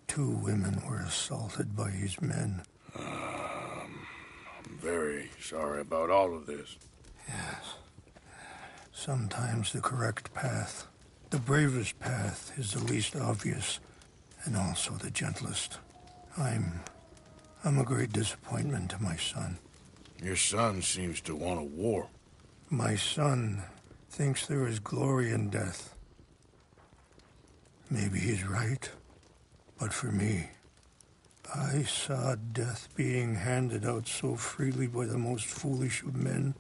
2 women were assaulted by his men. I'm very sorry about all of this. Yes. Sometimes the correct path, the bravest path, is the least obvious, and also the gentlest. I'm a great disappointment to my son. Your son seems to want a war. My son thinks there is glory in death. Maybe he's right, but for me, I saw death being handed out so freely by the most foolish of men,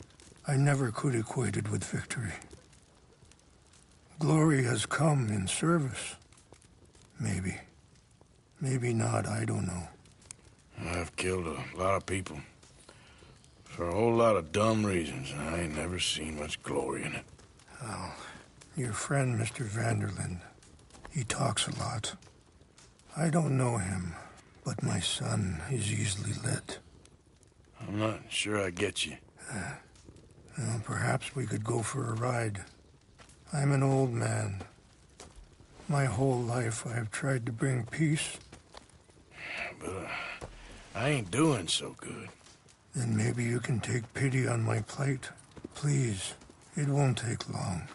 I never could equate it with victory. Glory has come in service. Maybe. Maybe not, I don't know. I've killed a lot of people. For a whole lot of dumb reasons, and I ain't never seen much glory in it. Oh, your friend, Mr. Vanderlyn, he talks a lot. I don't know him, but my son is easily led. I'm not sure I get you. Well, perhaps we could go for a ride. I'm an old man. My whole life I have tried to bring peace. But I ain't doing so good. Then maybe you can take pity on my plight. Please, it won't take long.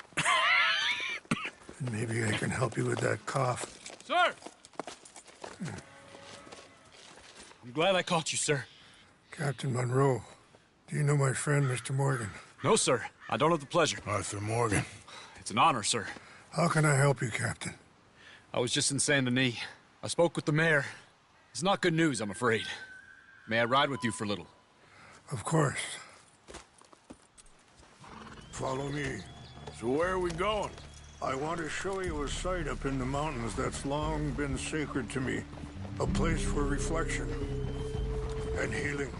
And maybe I can help you with that cough. Sir! I'm glad I caught you, sir. Captain Monroe, do you know my friend, Mr. Morgan? No, sir. I don't have the pleasure. Arthur Morgan. It's an honor, sir. How can I help you, Captain? I was just in Saint Denis. I spoke with the mayor. It's not good news, I'm afraid. May I ride with you for a little? Of course. Follow me. So where are we going? I want to show you a site up in the mountains that's long been sacred to me. A place for reflection and healing.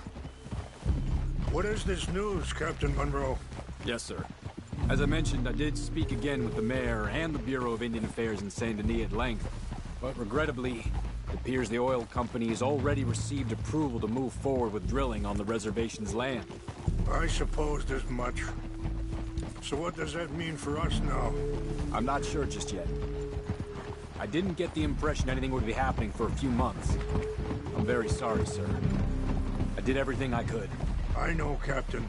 What is this news, Captain Monroe? Yes, sir. As I mentioned, I did speak again with the mayor and the Bureau of Indian Affairs in Saint Denis at length, but regrettably, It appears the oil company has already received approval to move forward with drilling on the reservation's land. I supposed as much. So what does that mean for us now? I'm not sure just yet. I didn't get the impression anything would be happening for a few months. I'm very sorry, sir. I did everything I could. I know, Captain.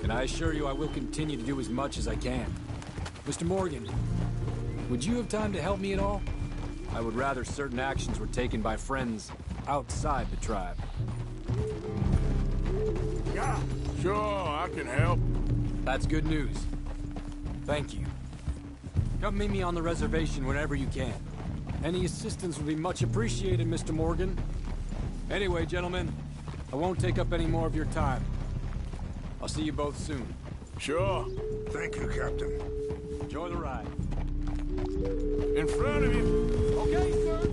And I assure you I will continue to do as much as I can. Mr. Morgan, would you have time to help me at all? I would rather certain actions were taken by friends outside the tribe. Yeah, sure, I can help. That's good news. Thank you. Come meet me on the reservation whenever you can. Any assistance would be much appreciated, Mr. Morgan. Anyway, gentlemen, I won't take up any more of your time. I'll see you both soon. Sure. Thank you, Captain. Enjoy the ride. In front of you. Okay, sir.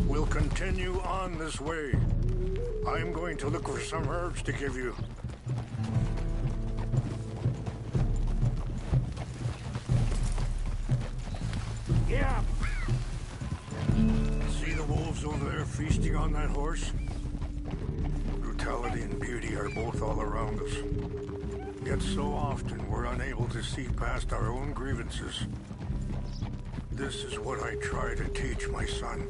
We'll continue on this way. I'm going to look for some herbs to give you. Yeah. See the wolves over there feasting on that horse? Brutality and beauty are both all around us. Yet so often we're unable to see past our own grievances. This is what I try to teach my son.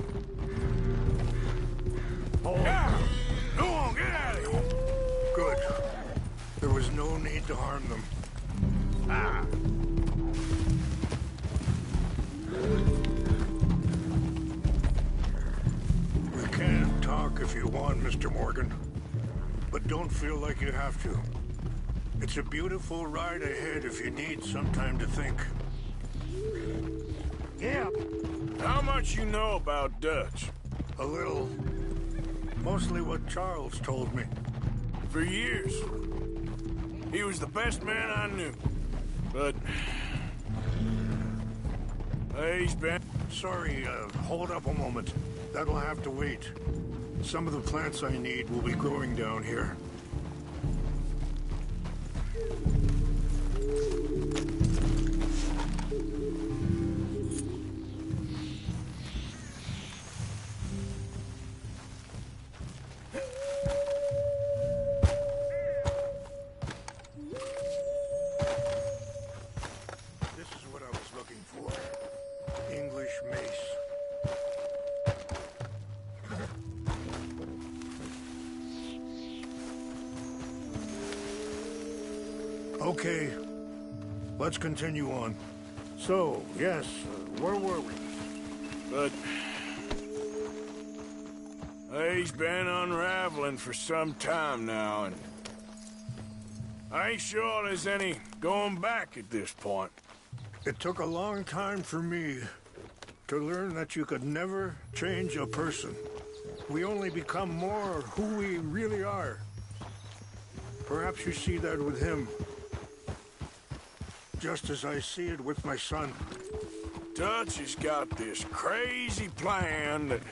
Oh. Yeah. Go on, get out of here. Good. There was no need to harm them. Ah. We can talk if you want, Mr. Morgan. But don't feel like you have to. It's a beautiful ride ahead if you need some time to think. Yeah. How much you know about Dutch? A little. Mostly what Charles told me. For years. He was the best man I knew. But... he's been... Sorry, hold up a moment. That'll have to wait. Some of the plants I need will be growing down here. This is what I was looking for. English mace. Okay, let's continue on. So, yes, where were we? But... he's been unraveling for some time now, and... I ain't sure there's any going back at this point. It took a long time for me to learn that you could never change a person. We only become more who we really are. Perhaps you see that with him. Just as I see it with my son. Dutch has got this crazy plan that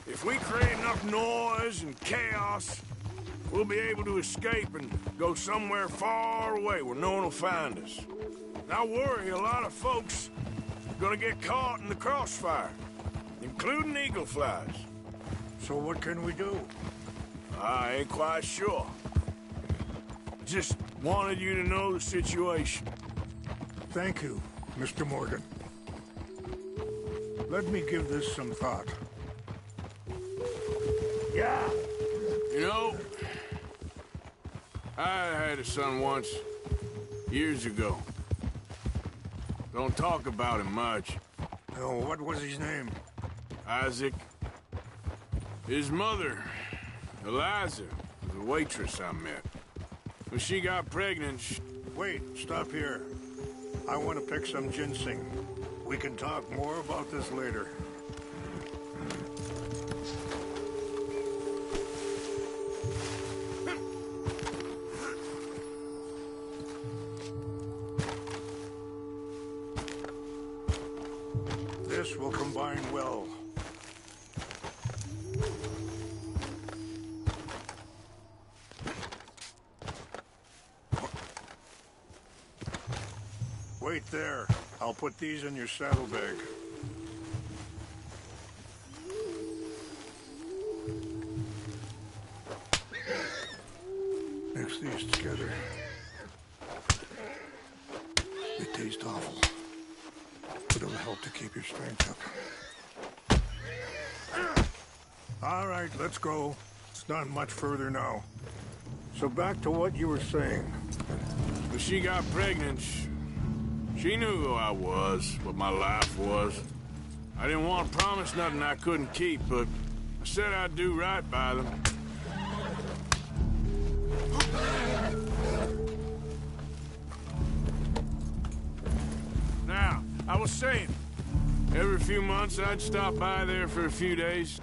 if we create enough noise and chaos, we'll be able to escape and go somewhere far away where no one will find us. And I worry a lot of folks are gonna get caught in the crossfire, including eagle flies. So what can we do? I ain't quite sure. Just wanted you to know the situation. Thank you, Mr. Morgan. Let me give this some thought. Yeah. You know, I had a son once, years ago. Don't talk about him much. Oh, what was his name? Isaac. His mother, Eliza, was a waitress I met. When she got pregnant, Wait, stop here. I want to pick some ginseng. We can talk more about this later. This will combine well. Wait there. I'll put these in your saddlebag. Mix these together. They taste awful, but it'll help to keep your strength up. All right, let's go. It's not much further now. So back to what you were saying. When she got pregnant, she knew who I was, what my life was. I didn't want to promise nothing I couldn't keep, but I said I'd do right by them. Now, I was saying, every few months I'd stop by there for a few days.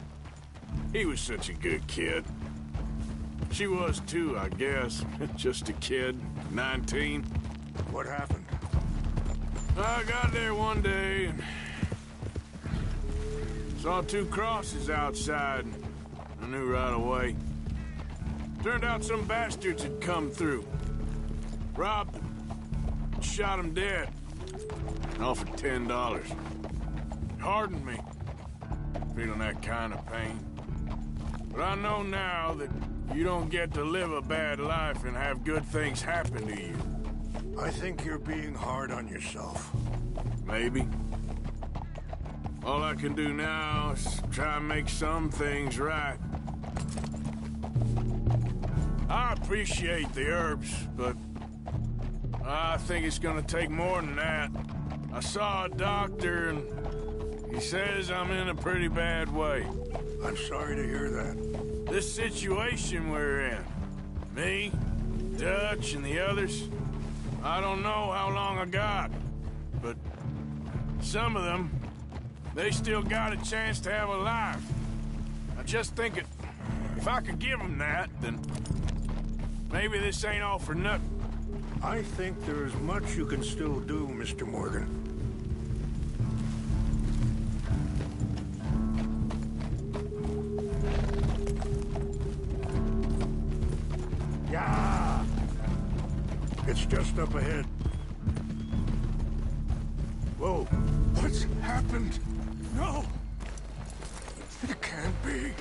He was such a good kid. She was too, I guess. Just a kid, 19. What happened? I got there one day and saw 2 crosses outside. I knew right away. Turned out some bastards had come through. Robbed them. Shot them dead. And offered $10. Hardened me. Feeling that kind of pain. But I know now that you don't get to live a bad life and have good things happen to you. I think you're being hard on yourself. Maybe. All I can do now is try and make some things right. I appreciate the herbs, but I think it's gonna take more than that. I saw a doctor and he says I'm in a pretty bad way. I'm sorry to hear that. This situation we're in, me, Dutch, and the others, I don't know how long I got, but some of them, they still got a chance to have a life. I just think if I could give them that, then maybe this ain't all for nothing. I think there's much you can still do, Mr. Morgan. Yeah! It's just up ahead. Whoa! What's happened? No! It can't be.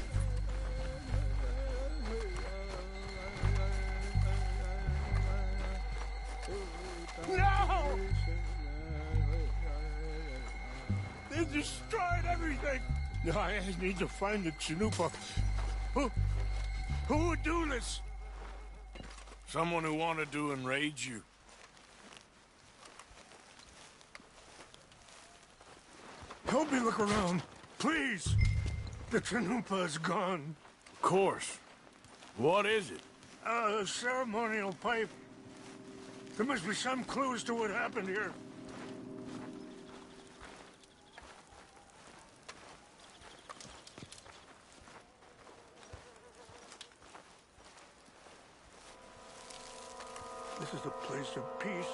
No! They destroyed everything! I need to find the Chanupa. Who would do this? Someone who wanted to enrage you. Help me look around, please. The Chanupa is gone. Of course. What is it? A ceremonial pipe. There must be some clues to what happened here. This is a place of peace.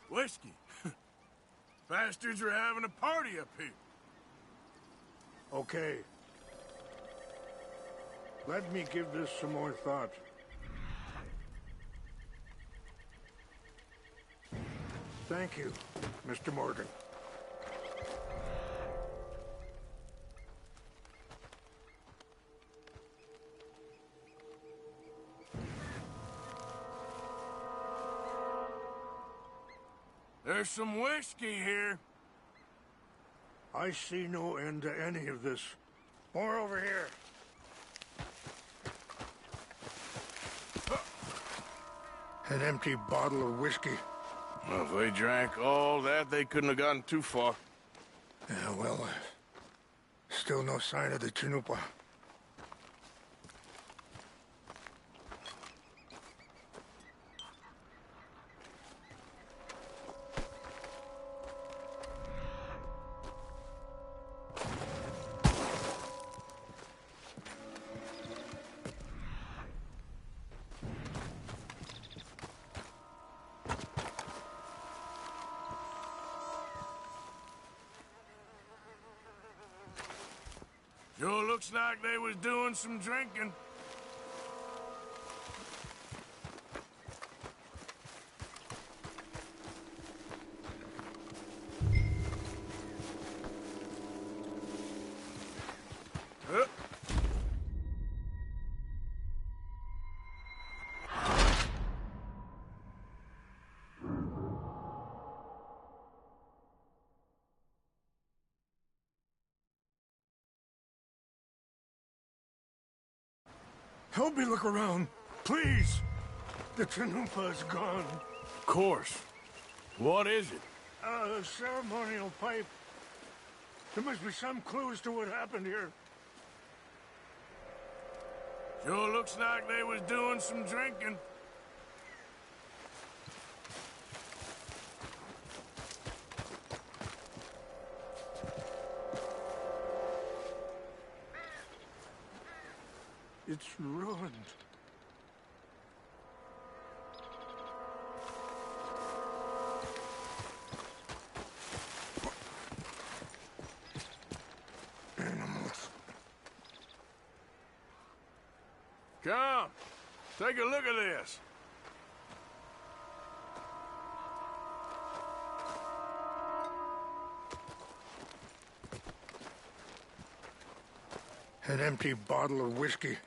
Whiskey. Bastards are having a party up here. Okay. Let me give this some more thought. Thank you, Mr. Morgan. There's some whiskey here. I see no end to any of this. More over here. An empty bottle of whiskey. Well, if they drank all that, they couldn't have gotten too far. Yeah, well, still no sign of the Chanupa. Sure looks like they was doing some drinking. Help me look around, please. The Chanupa's gone. Of course. What is it? A ceremonial pipe. There must be some clues to what happened here. Sure looks like they was doing some drinking. It's ruined. Animals. Come, take a look at this. An empty bottle of whiskey.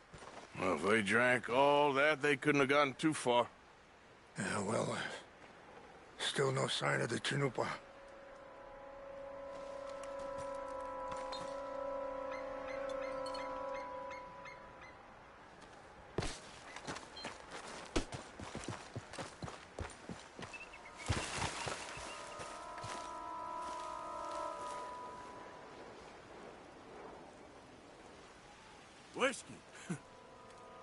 Well, if they drank all that, they couldn't have gotten too far. Yeah, well, still no sign of the Chanupa. Whiskey.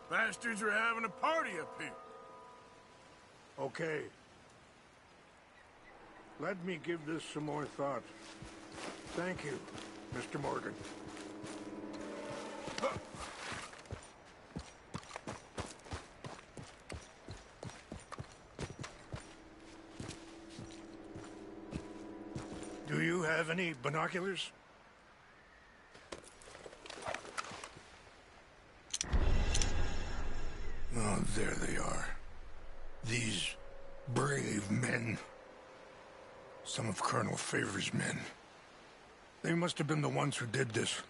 Bastards are having a party up here. Okay. Let me give this some more thought. Thank you, Mr. Morgan. Do you have any binoculars? Oh, there they are. These brave men. Some of Colonel Favor's men. They must have been the ones who did this.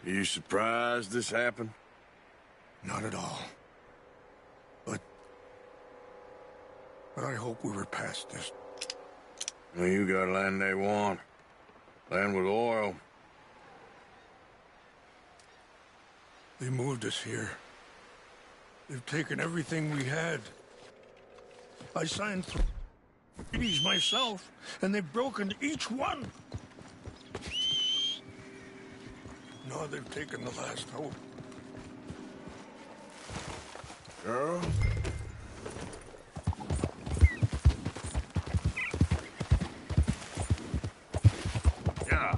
Are you surprised this happened? Not at all. But I hope we were past this. Well, you got land they want. Land with oil. They moved us here. They've taken everything we had. I signed treaties myself, and they've broken each one. Now they've taken the last hope. Girl? Yeah.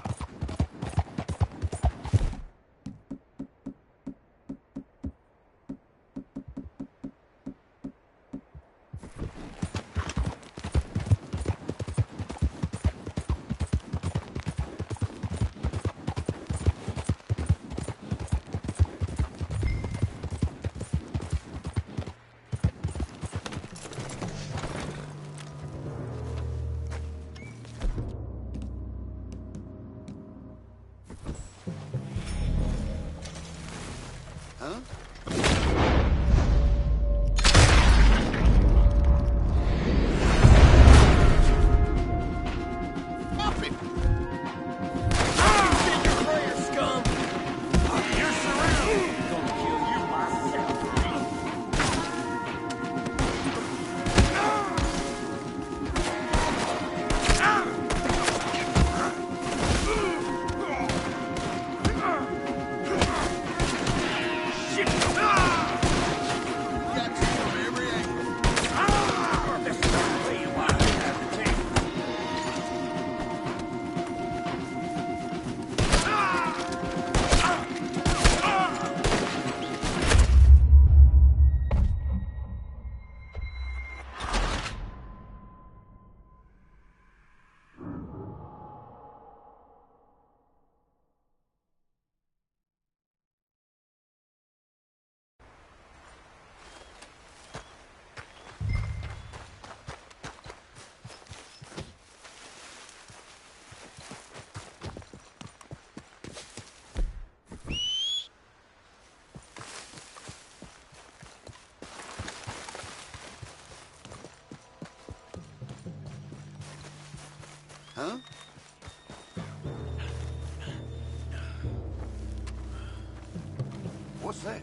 Huh? What's that?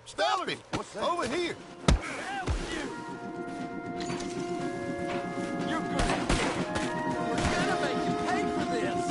Stop it! Over here! You're good. We're gonna make you pay for this.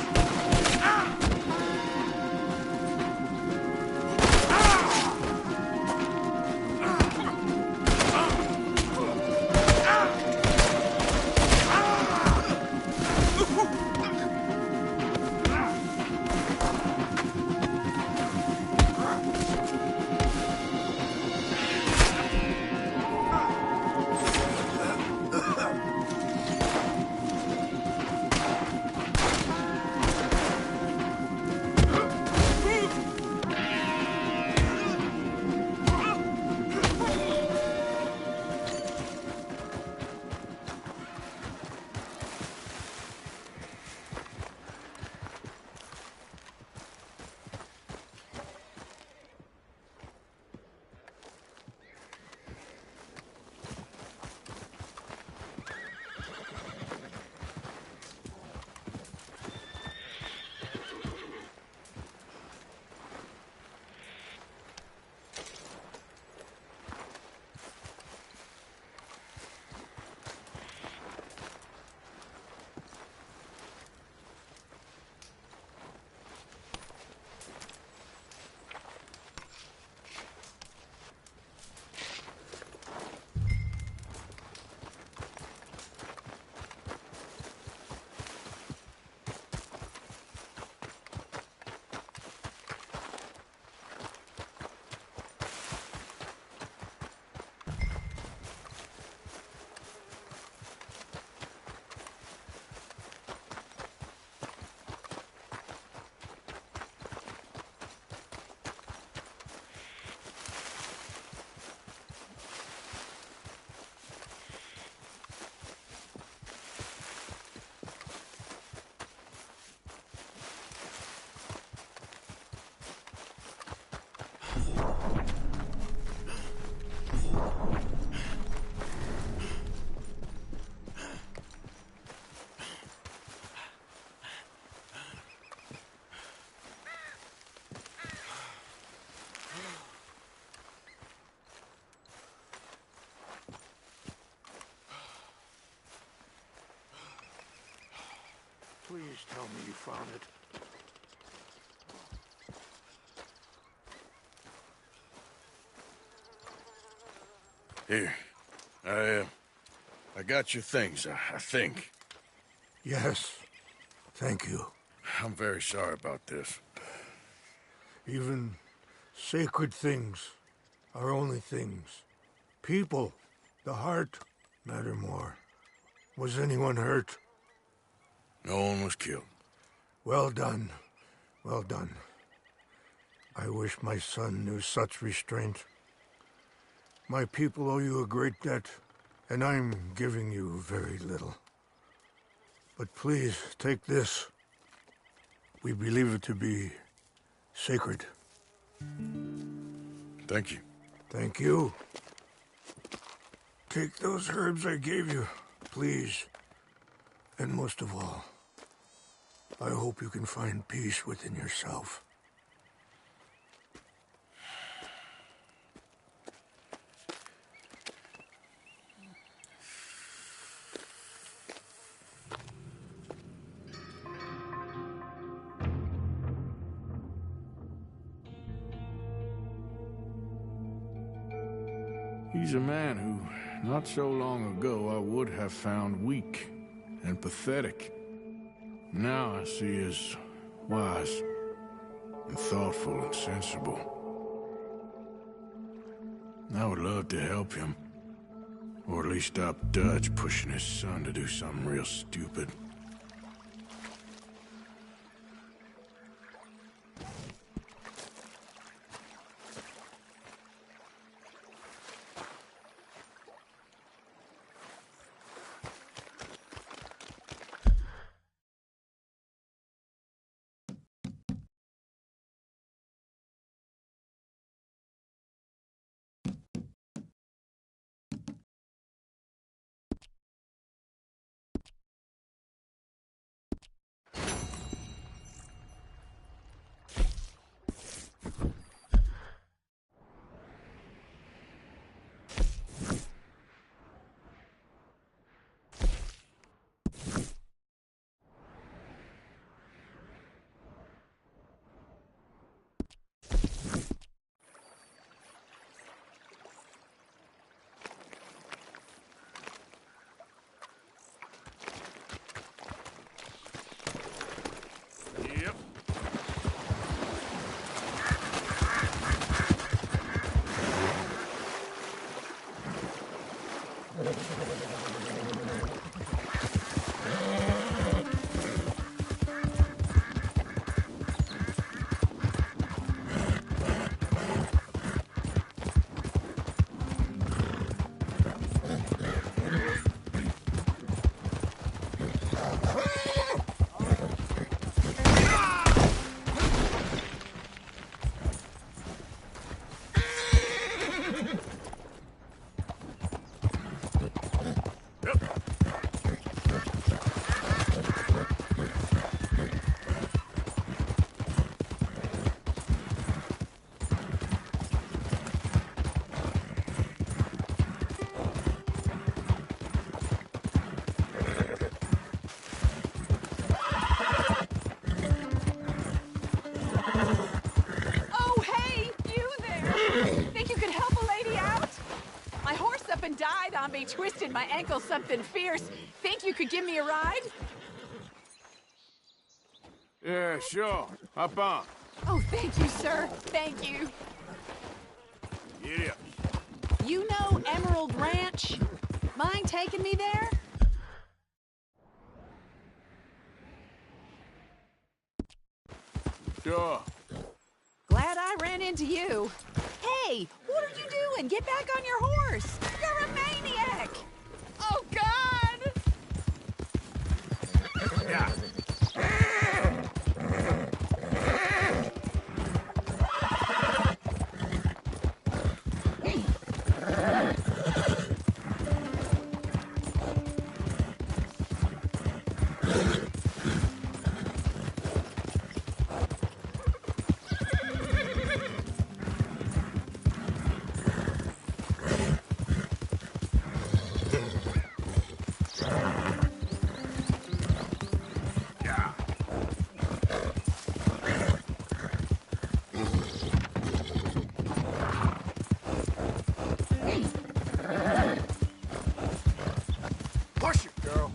Please tell me you found it. Here. I got your things, I think. Yes. Thank you. I'm very sorry about this. Even sacred things are only things. People, the heart, matter more. Was anyone hurt? No one was killed. Well done. Well done. I wish my son knew such restraint. My people owe you a great debt, and I'm giving you very little. But please, take this. We believe it to be sacred. Thank you. Thank you. Take those herbs I gave you, please. And most of all, I hope you can find peace within yourself. He's a man who, not so long ago, I would have found weak and pathetic. Now I see as wise and thoughtful and sensible. I would love to help him, or at least stop Dutch pushing his son to do something real stupid. zombie twisted my ankle something fierce. Think you could give me a ride? Yeah, sure. Hop on. Oh, thank you, sir. Thank you. Giddy up. You know Emerald Ranch? Mind taking me there? Sure. Glad I ran into you. Hey, what are you doing? Get back on your horse. You're a maniac. Oh, God. Yeah. Push it, girl.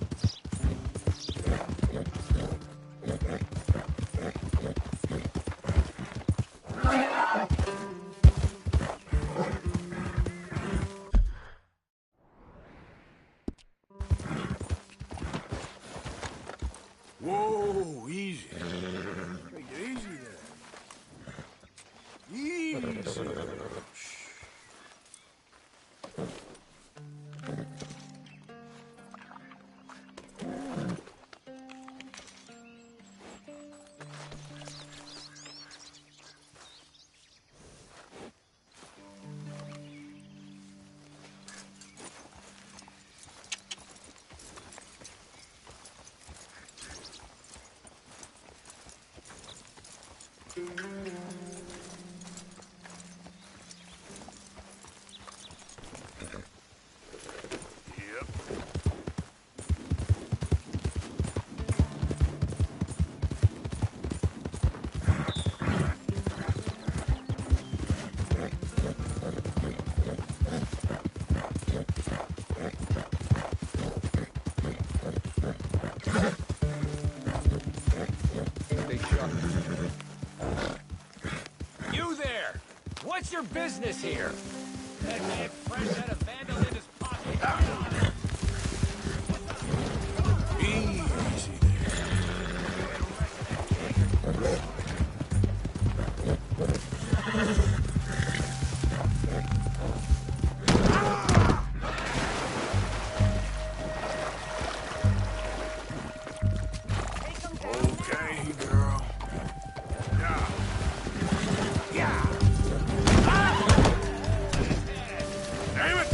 Whoa, easy. Take it easy there. Easy. You there! What's your business here? That man fresh had a vandal in his pocket. Easy Okay, girl. Yeah. Yeah. Damn it!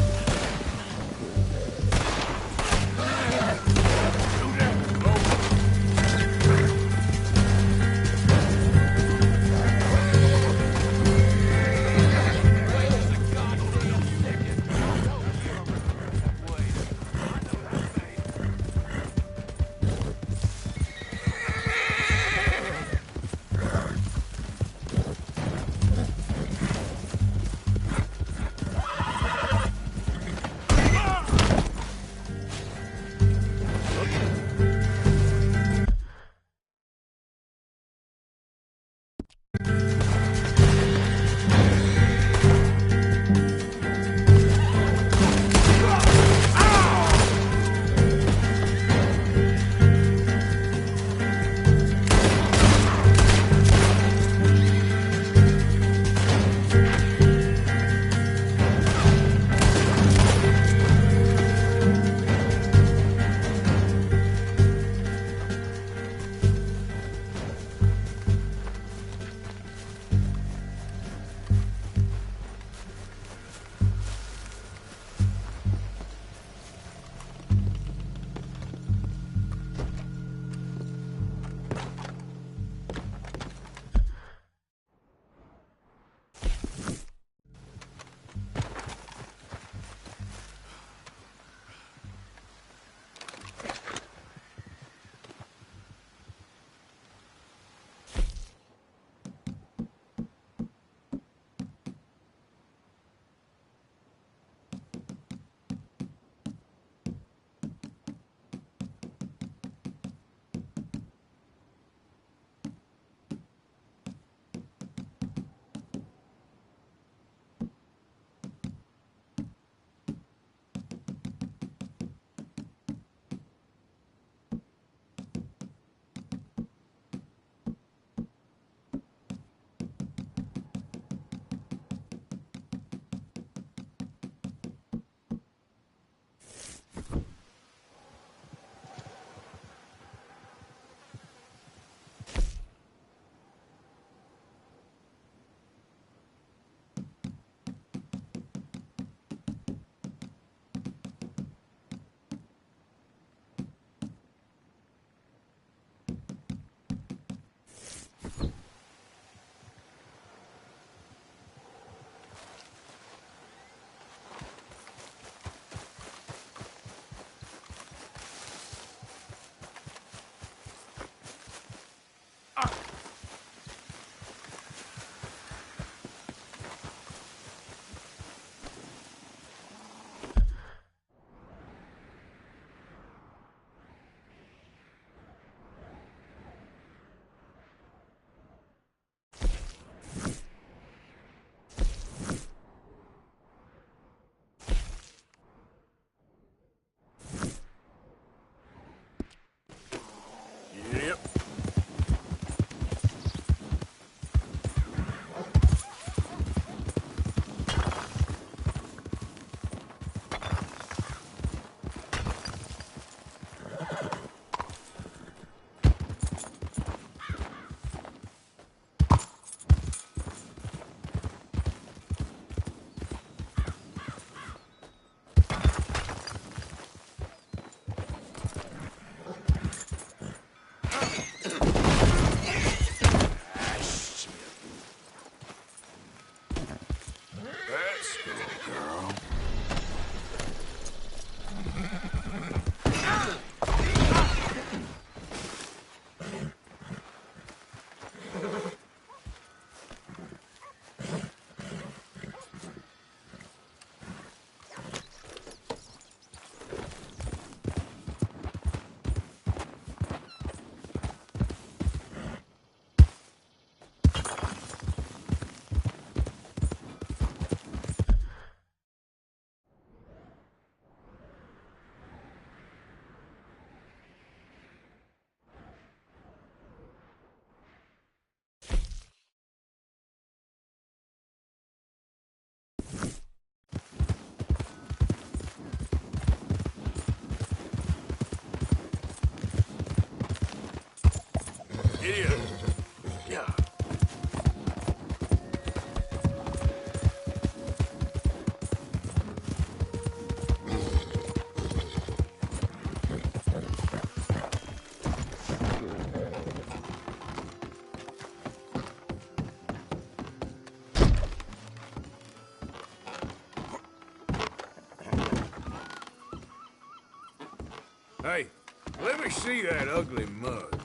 Let me see that ugly mug.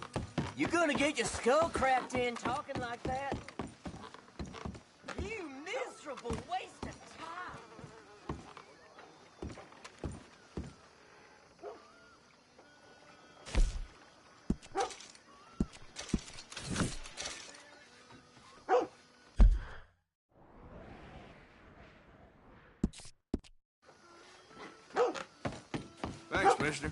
You gonna get your skull cracked in talking like that? You miserable waste of time! Thanks, mister.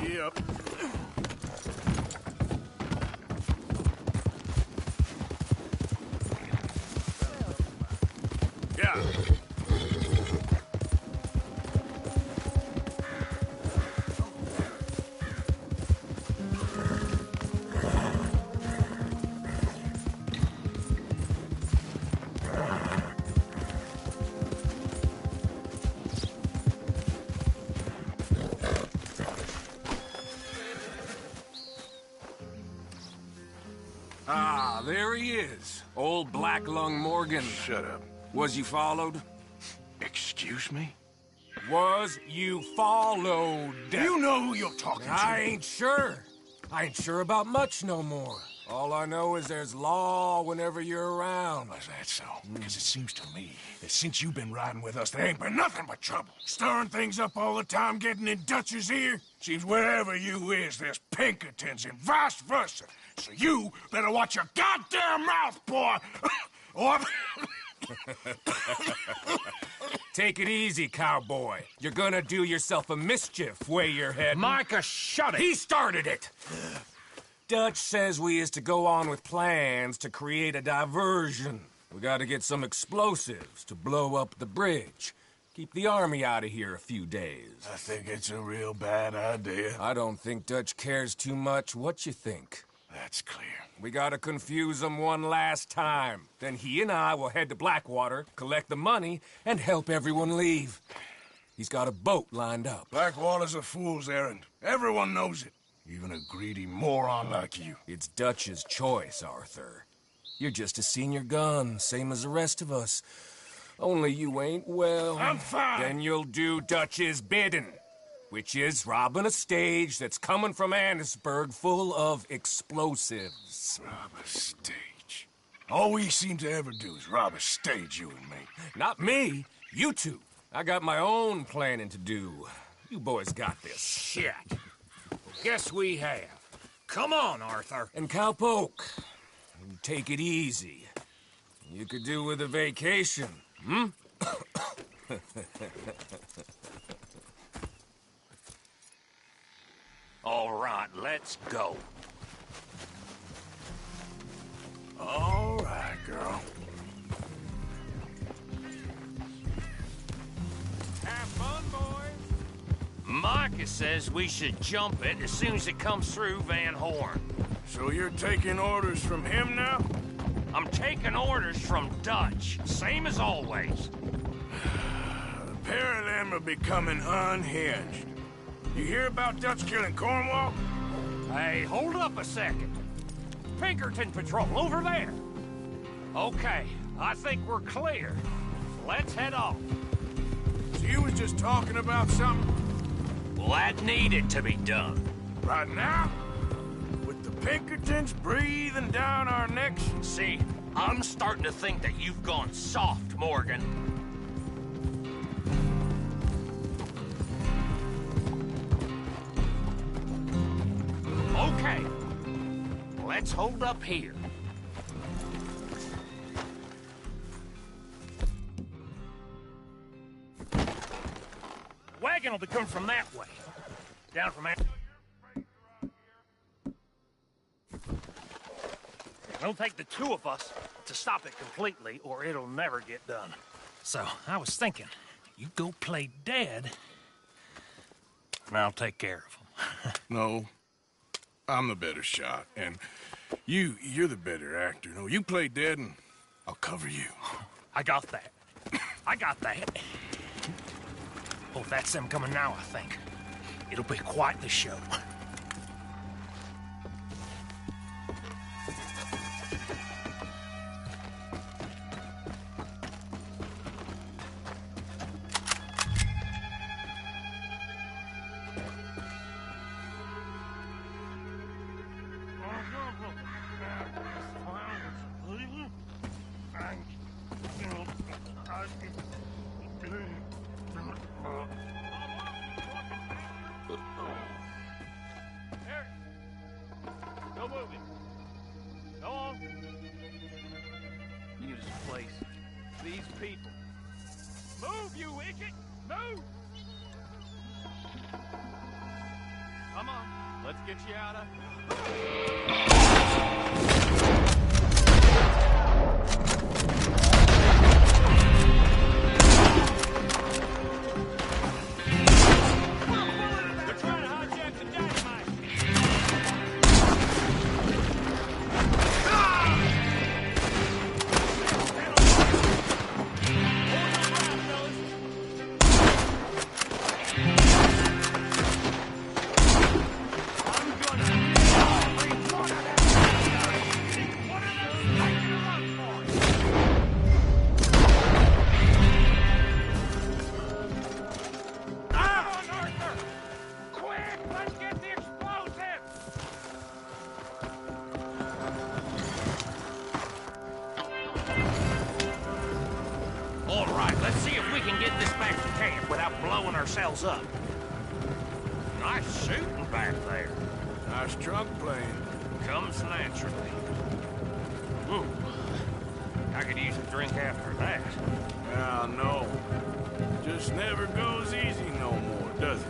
Yep. Yeah. Ah, there he is. Old Black Lung Morgan. Shut up. Was you followed? Excuse me? Was you followed? You know who you're talking to. I ain't sure. I ain't sure about much no more. All I know is there's law whenever you're around. Is that so? Because it seems to me that since you've been riding with us, there ain't been nothing but trouble. Stirring things up all the time, getting in Dutch's ear. Seems wherever you is, there's Pinkertons and vice versa. So you better watch your goddamn mouth, boy! Or... Take it easy, cowboy. You're gonna do yourself a mischief way you're heading. Micah, shut it! He started it! Dutch says we is to go on with plans to create a diversion. We gotta get some explosives to blow up the bridge. Keep the army out of here a few days. I think it's a real bad idea. I don't think Dutch cares too much. What you think? That's clear. We gotta confuse him one last time. Then he and I will head to Blackwater, collect the money, and help everyone leave. He's got a boat lined up. Blackwater's a fool's errand. Everyone knows it. Even a greedy moron like you. It's Dutch's choice, Arthur. You're just a senior gun, same as the rest of us. Only you ain't well. I'm fine. Then you'll do Dutch's bidding, which is robbing a stage that's coming from Annisburg full of explosives. Rob a stage. All we seem to ever do is rob a stage, you and me. Not me, you two. I got my own planning to do. You boys got this. Shit. Guess we have. Come on, Arthur. And Cowpoke, take it easy. You could do with a vacation, hmm? All right, let's go. All right, girl. Have fun, boys. Micah says we should jump it as soon as it comes through Van Horn. So you're taking orders from him now? I'm taking orders from Dutch, same as always. A pair of them are becoming unhinged. You hear about Dutch killing Cornwall? Hey, hold up a second. Pinkerton Patrol, over there. Okay, I think we're clear. Let's head off. So you was just talking about something? Well, that needed to be done. Right now? With the Pinkertons breathing down our necks? See, I'm starting to think that you've gone soft, Morgan. Okay, let's hold up here. Wagon will be coming from that way. Down from there. It'll take the two of us to stop it completely, or it'll never get done. So, I was thinking, you go play dead, and I'll take care of him. No. I'm the better shot, and you're the better actor. No, you play dead, and I'll cover you. I got that. I got that. Oh, that's them coming now, I think. It'll be quite the show. Go move it. Go on. Need this place. These people. Move, you idiot! Move! Come on. Let's get you out of... ourselves up. Nice shooting back there. Nice trunk playing. Comes naturally. I could use a drink after that. Yeah, no. Just never goes easy no more, does it?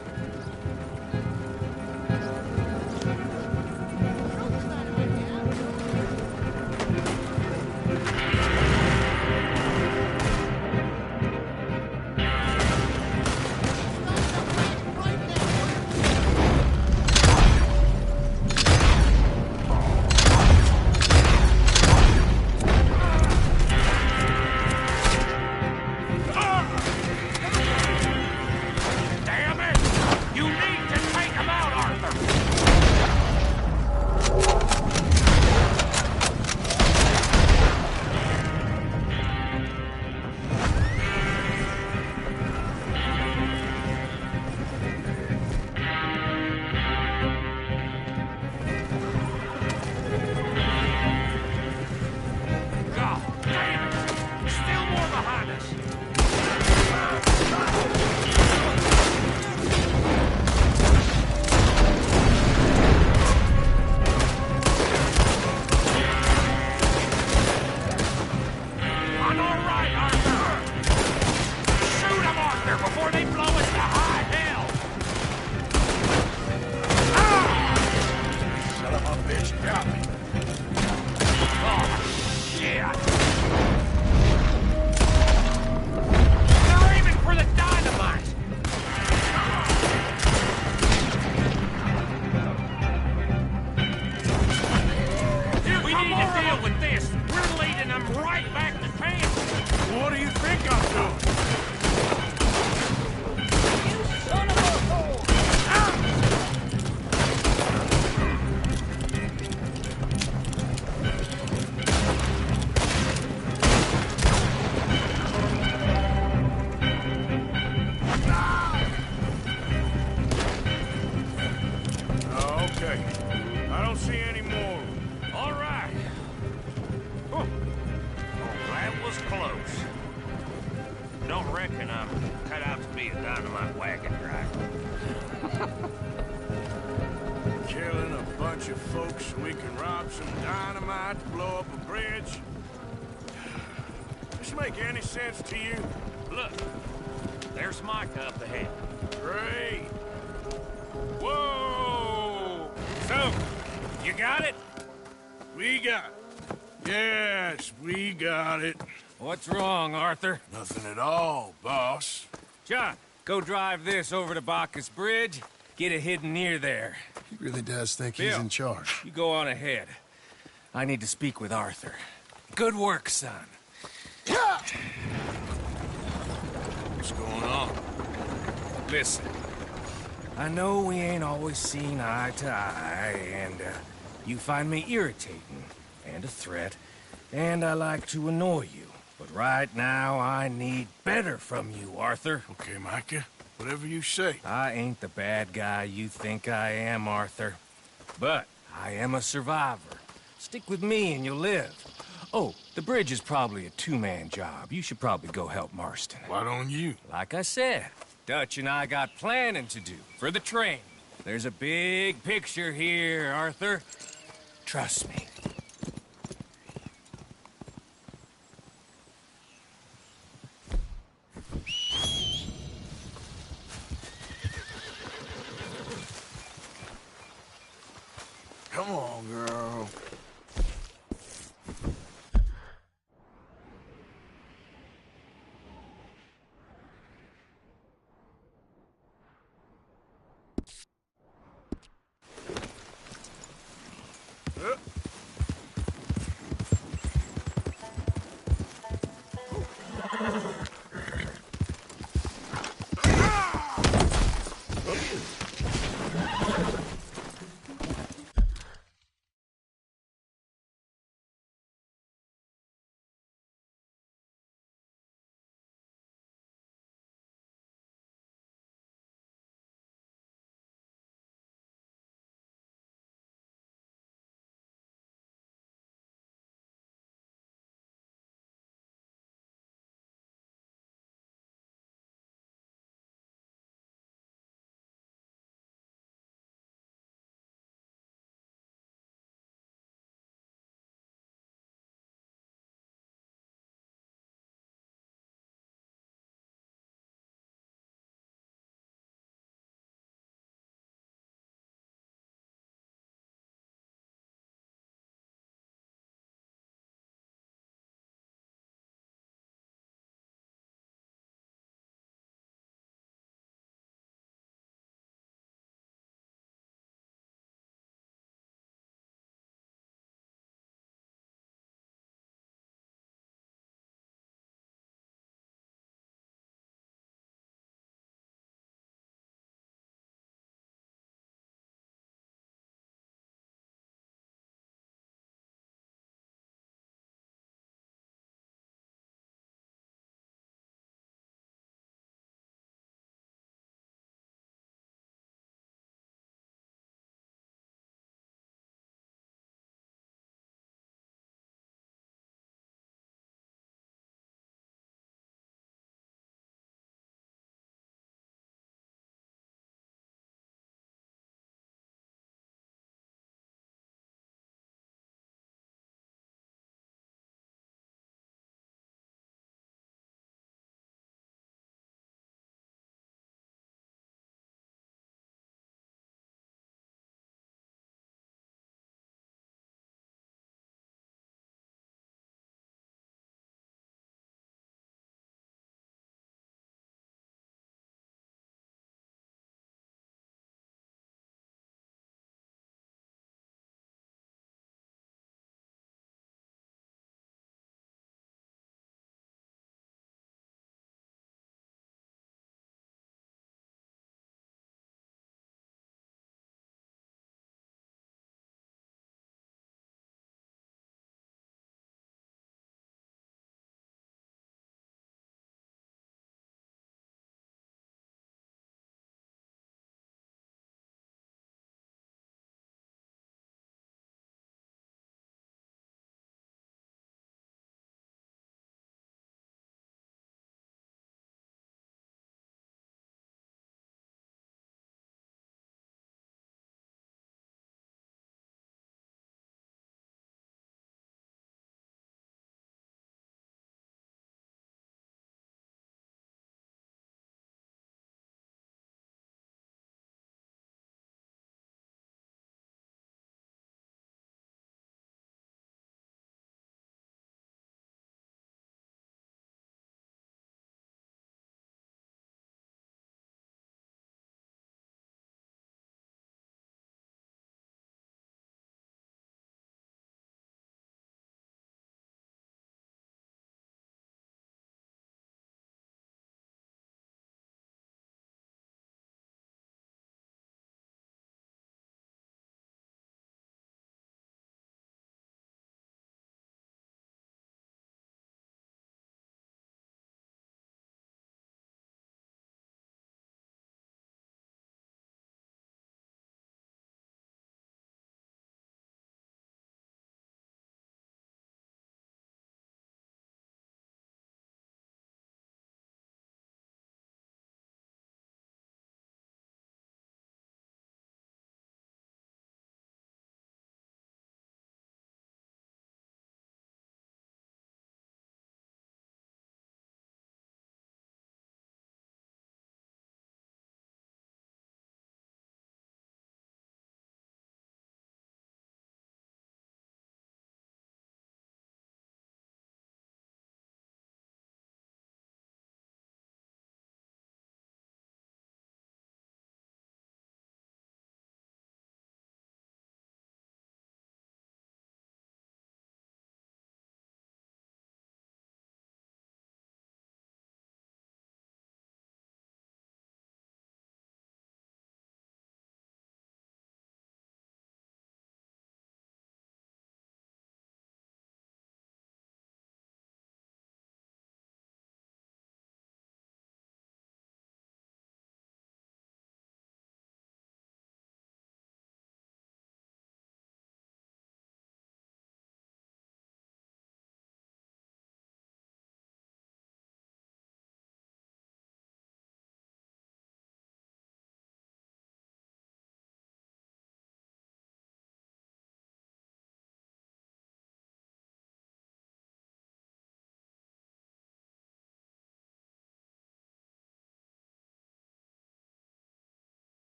To you? Look, there's Micah up ahead. Great. Whoa! So, you got it? We got it. Yes, we got it. What's wrong, Arthur? Nothing at all, boss. John, go drive this over to Bacchus Bridge. Get it hidden near there. He really does think Bill, he's in charge. You go on ahead. I need to speak with Arthur. Good work, son. What's going on? Listen, I know we ain't always seen eye to eye, and you find me irritating and a threat, and I like to annoy you. But right now, I need better from you, Arthur. Okay, Micah. Whatever you say. I ain't the bad guy you think I am, Arthur. But I am a survivor. Stick with me and you'll live. Oh, the bridge is probably a two-man job. You should probably go help Marston. Why don't you? Like I said, Dutch and I got planning to do for the train. There's a big picture here, Arthur. Trust me. Come on, girl.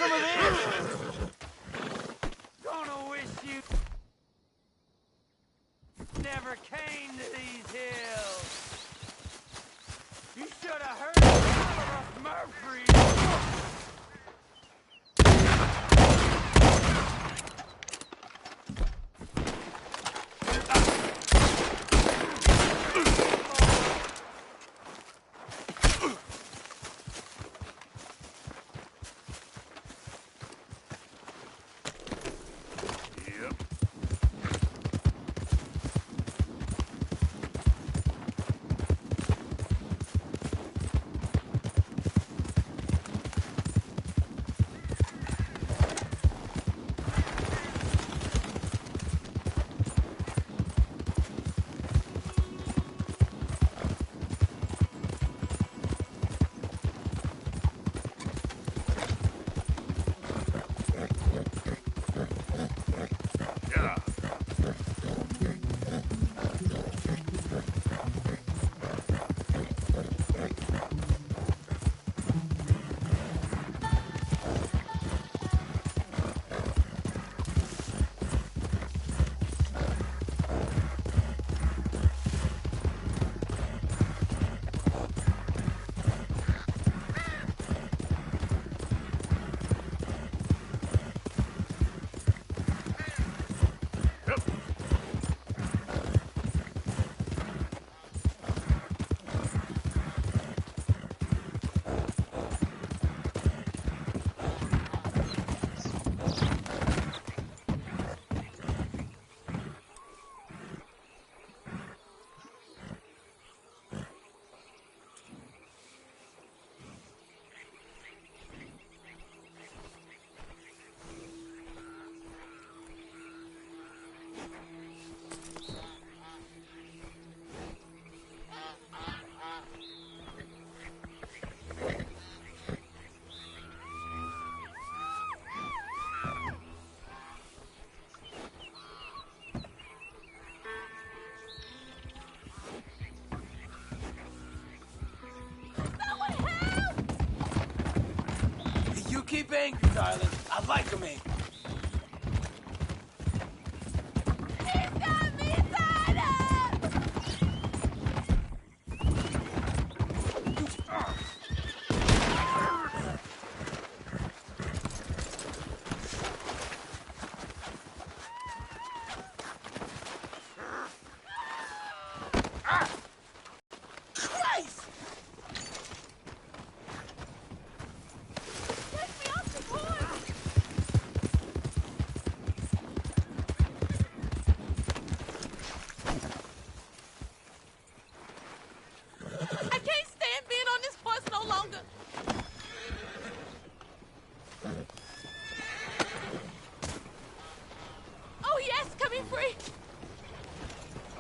some of this? Gonna wish you never came to these hills. You should have heard of Murphy. Keep angry, darling. I like him angry. He's got me tied up! Christ!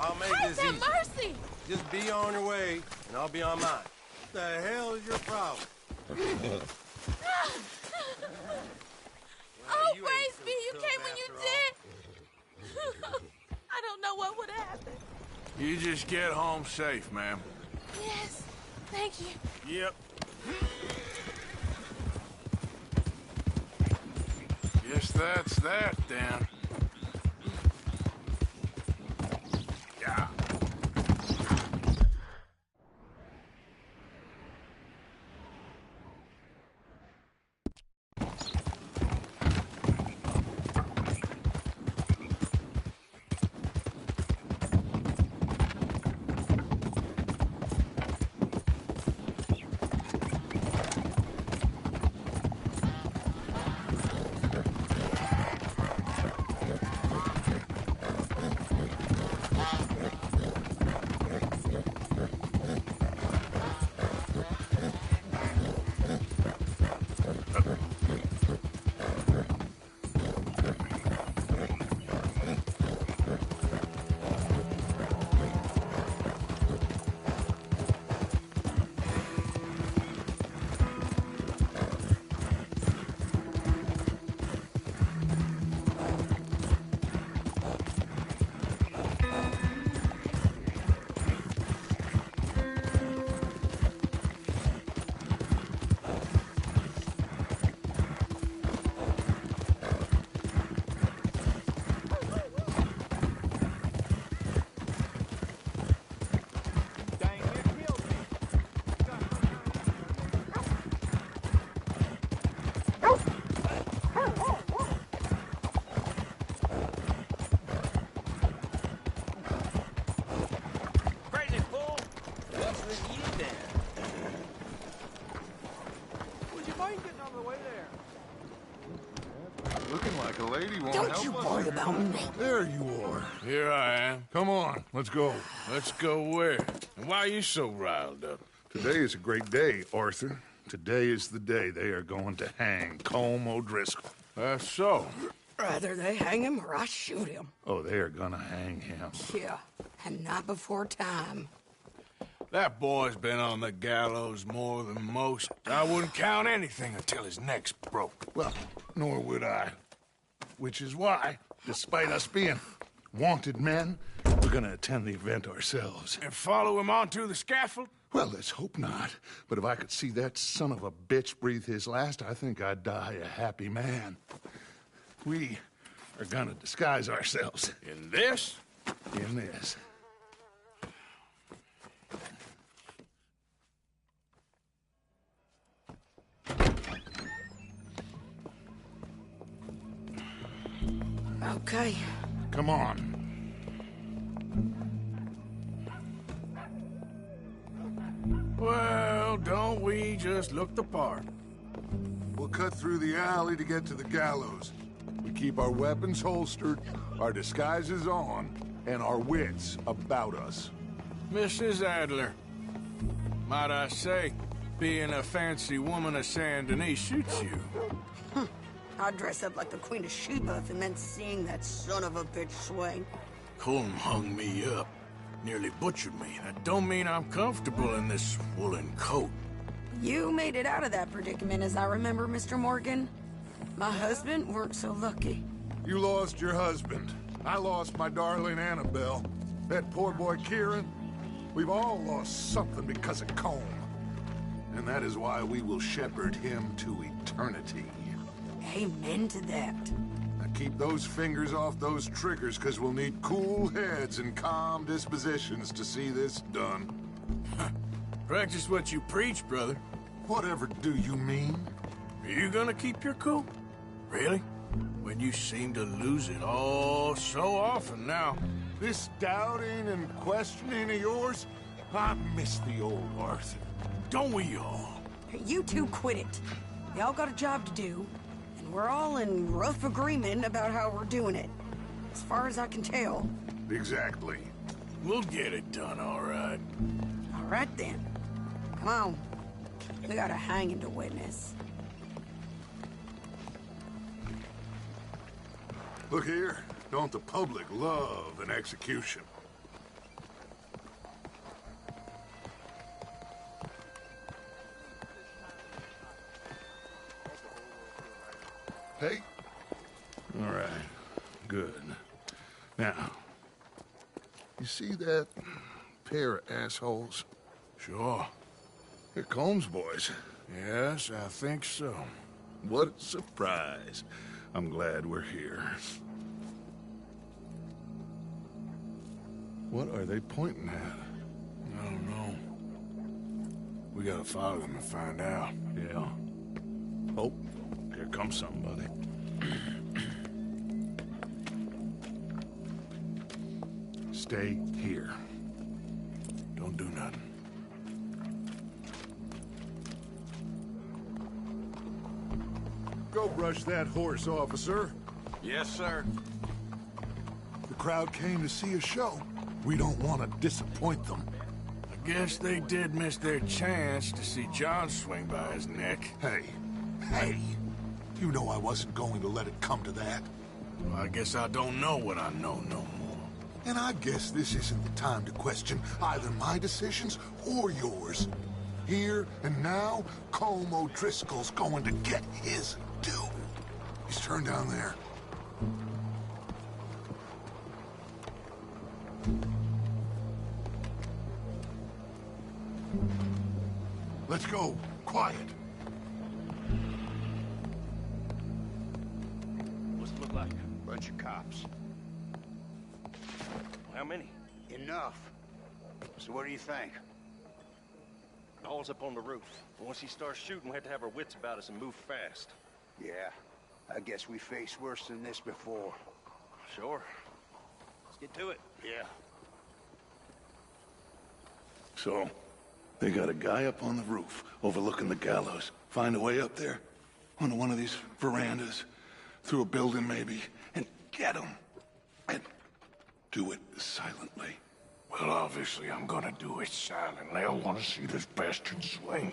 I'll make this easy. Mercy! Just be on your way, and I'll be on mine. What the hell is your problem? Oh, praise be, you came when you did. I don't know what would happen. You just get home safe, ma'am. Yes, thank you. Yep. Guess that's that, then. Yeah. there. Would you mind getting on the way there? Looking like a lady won't Don't help you us. worry about me. There you are. Here I am. Come on, let's go. Let's go where? And why are you so riled up? Today is a great day, Arthur. Today is the day they are going to hang Colm O'Driscoll. That's so. Rather they hang him or I shoot him. Oh, they are gonna hang him. Yeah, and not before time. That boy's been on the gallows more than most. I wouldn't count anything until his neck's broke. Well, nor would I. Which is why, despite us being wanted men, we're gonna attend the event ourselves. And follow him onto the scaffold? Well, let's hope not. But if I could see that son of a bitch breathe his last, I think I'd die a happy man. We are gonna disguise ourselves. In this? In this. Okay. Come on. Well, don't we just look the part? We'll cut through the alley to get to the gallows. We keep our weapons holstered, our disguises on, and our wits about us. Mrs. Adler, might I say, being a fancy woman of Saint Denis suits you. I'd dress up like the Queen of Sheba if it meant seeing that son of a bitch swing. Colm hung me up, nearly butchered me. That don't mean I'm comfortable in this woolen coat. You made it out of that predicament, as I remember, Mr. Morgan. My husband weren't so lucky. You lost your husband. I lost my darling Annabelle. That poor boy Kieran. We've all lost something because of Colm. And that is why we will shepherd him to eternity. Amen to that. Now keep those fingers off those triggers, because we'll need cool heads and calm dispositions to see this done. Practice what you preach, brother. Whatever do you mean? Are you gonna keep your cool? Really? When you seem to lose it all so often now. This doubting and questioning of yours, I miss the old Arthur. Don't we all? You two quit it. Y'all got a job to do, and we're all in rough agreement about how we're doing it. As far as I can tell. Exactly. We'll get it done, all right. All right, then. Come on. We got a hanging to witness. Look here. Don't the public love an execution? Hey? All right. Good. Now, you see that pair of assholes? Sure. They're Colm's boys. Yes, I think so. What a surprise. I'm glad we're here. What are they pointing at? I don't know. We gotta follow them and find out. Yeah. Oh, here comes somebody. Stay here. Don't do nothing. Go brush that horse, officer. Yes, sir. The crowd came to see a show. We don't want to disappoint them. I guess they did miss their chance to see John swing by his neck. Hey, you know I wasn't going to let it come to that. Well, I guess I don't know what I know no more. And I guess this isn't the time to question either my decisions or yours. Here and now, Colm O'Driscoll's going to get his due. He's turned down there. Let's go. Quiet. What's it look like? Bunch of cops. How many? Enough. So what do you think? All's up on the roof. Once he starts shooting, we have to have our wits about us and move fast. Yeah, I guess we faced worse than this before. Sure. Let's get to it. Yeah. So, They got a guy up on the roof overlooking the gallows. Find a way up there, onto one of these verandas, through a building maybe, and get him. And do it silently. Well, obviously I'm gonna do it silently. I want to see this bastard swing.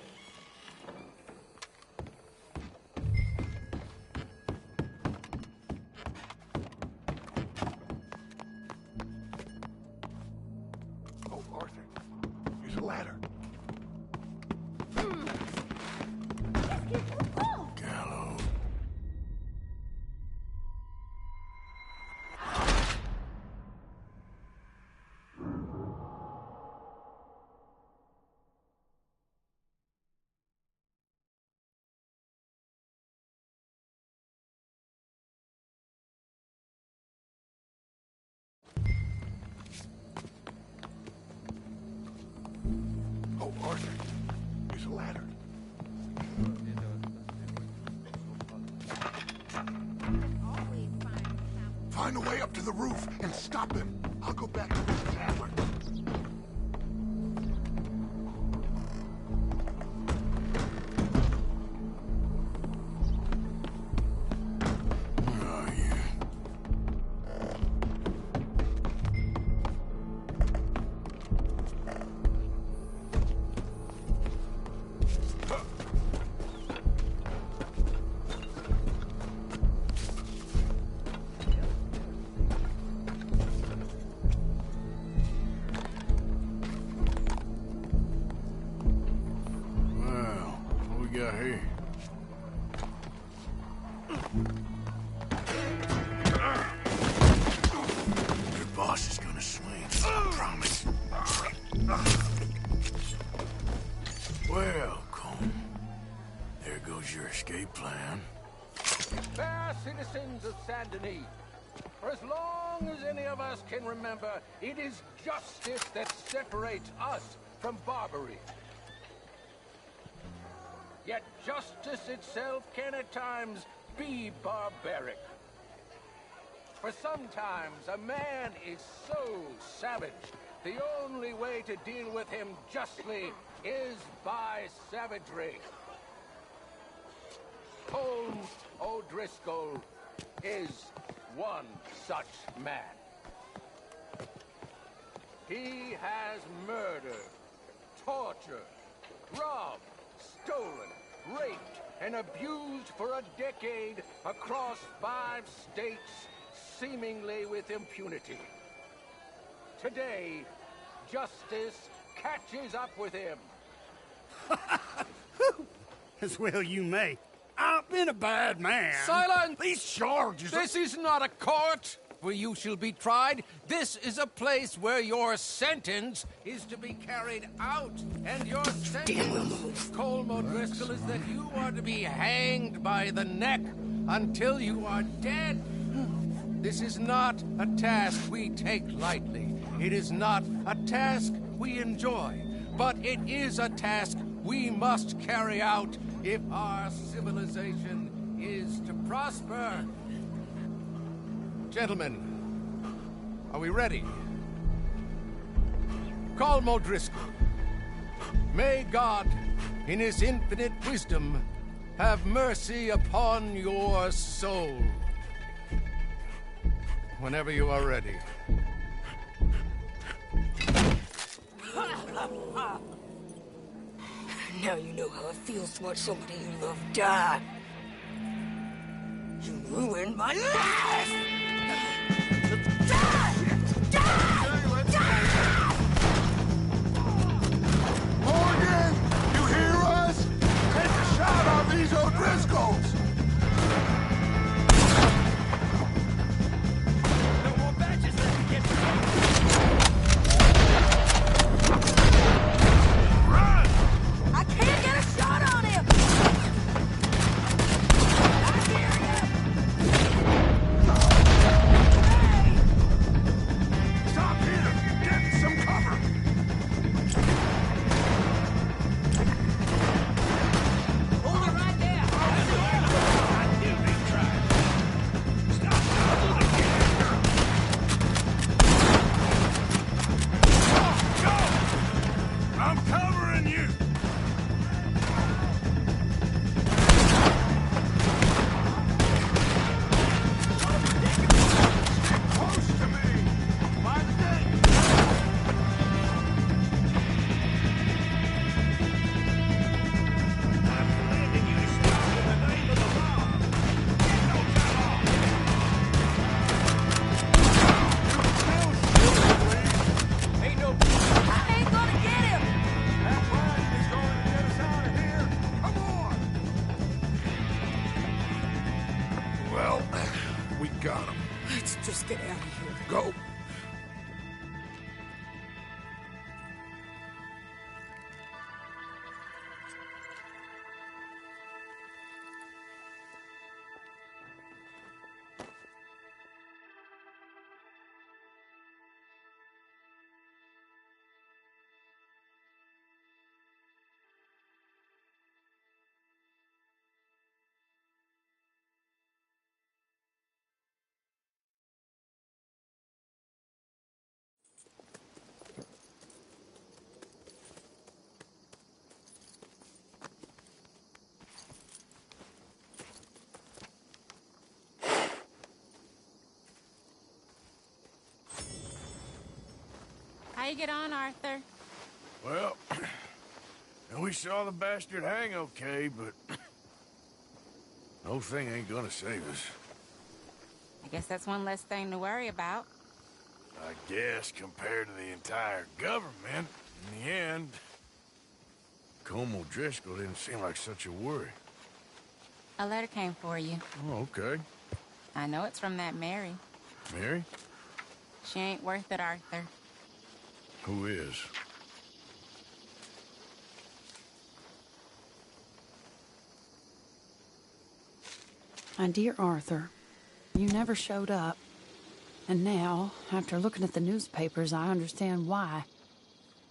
Oh, Arthur, use a ladder. Gallows. Oh, Arthur, use a ladder. Find a way up to the roof and stop him. I'll go back to the tavern. Here. Your boss is gonna swing, I promise. Well, Colm, there goes your escape plan. Fair citizens of Saint Denis, for as long as any of us can remember, it is justice that separates us from barbarity. Yet justice itself can at times be barbaric. For sometimes a man is so savage, the only way to deal with him justly is by savagery. Holmes O'Driscoll is one such man. He has murdered, tortured, robbed, stolen, raped, and abused for a decade across 5 states, seemingly with impunity. Today, justice catches up with him. As well you may. I've been a bad man. Silence! These charges This is not a court where you shall be tried. This is a place where your sentence is to be carried out. And your sentence, Colm O'Driscoll, is that you are to be hanged by the neck until you are dead. This is not a task we take lightly. It is not a task we enjoy. But it is a task we must carry out if our civilization is to prosper. Gentlemen, are we ready? Colm O'Driscoll, may God, in his infinite wisdom, have mercy upon your soul. Whenever you are ready. Now you know how it feels to watch somebody you love die. You ruined my life! Morgan, you hear us? Take a shot on these O'Driscolls! No more badges, let me get I can't get a shot on him! I hear you! get on, Arthur? Well, we saw the bastard hang okay, but no thing ain't gonna save us. I guess that's one less thing to worry about. I guess compared to the entire government, in the end, Colm O'Driscoll didn't seem like such a worry. A letter came for you. Oh, okay. I know it's from that Mary. Mary? She ain't worth it, Arthur. Who is? My dear Arthur, you never showed up. And now, after looking at the newspapers, I understand why.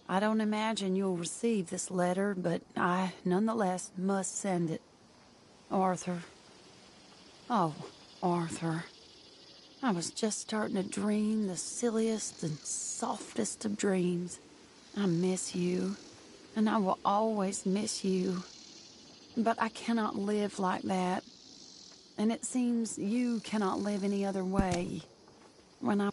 I don't imagine you'll receive this letter, but I, nonetheless, must send it. Arthur. Oh, Arthur. I was just starting to dream the silliest and softest of dreams. I miss you, and I will always miss you. But I cannot live like that. And it seems you cannot live any other way. When I...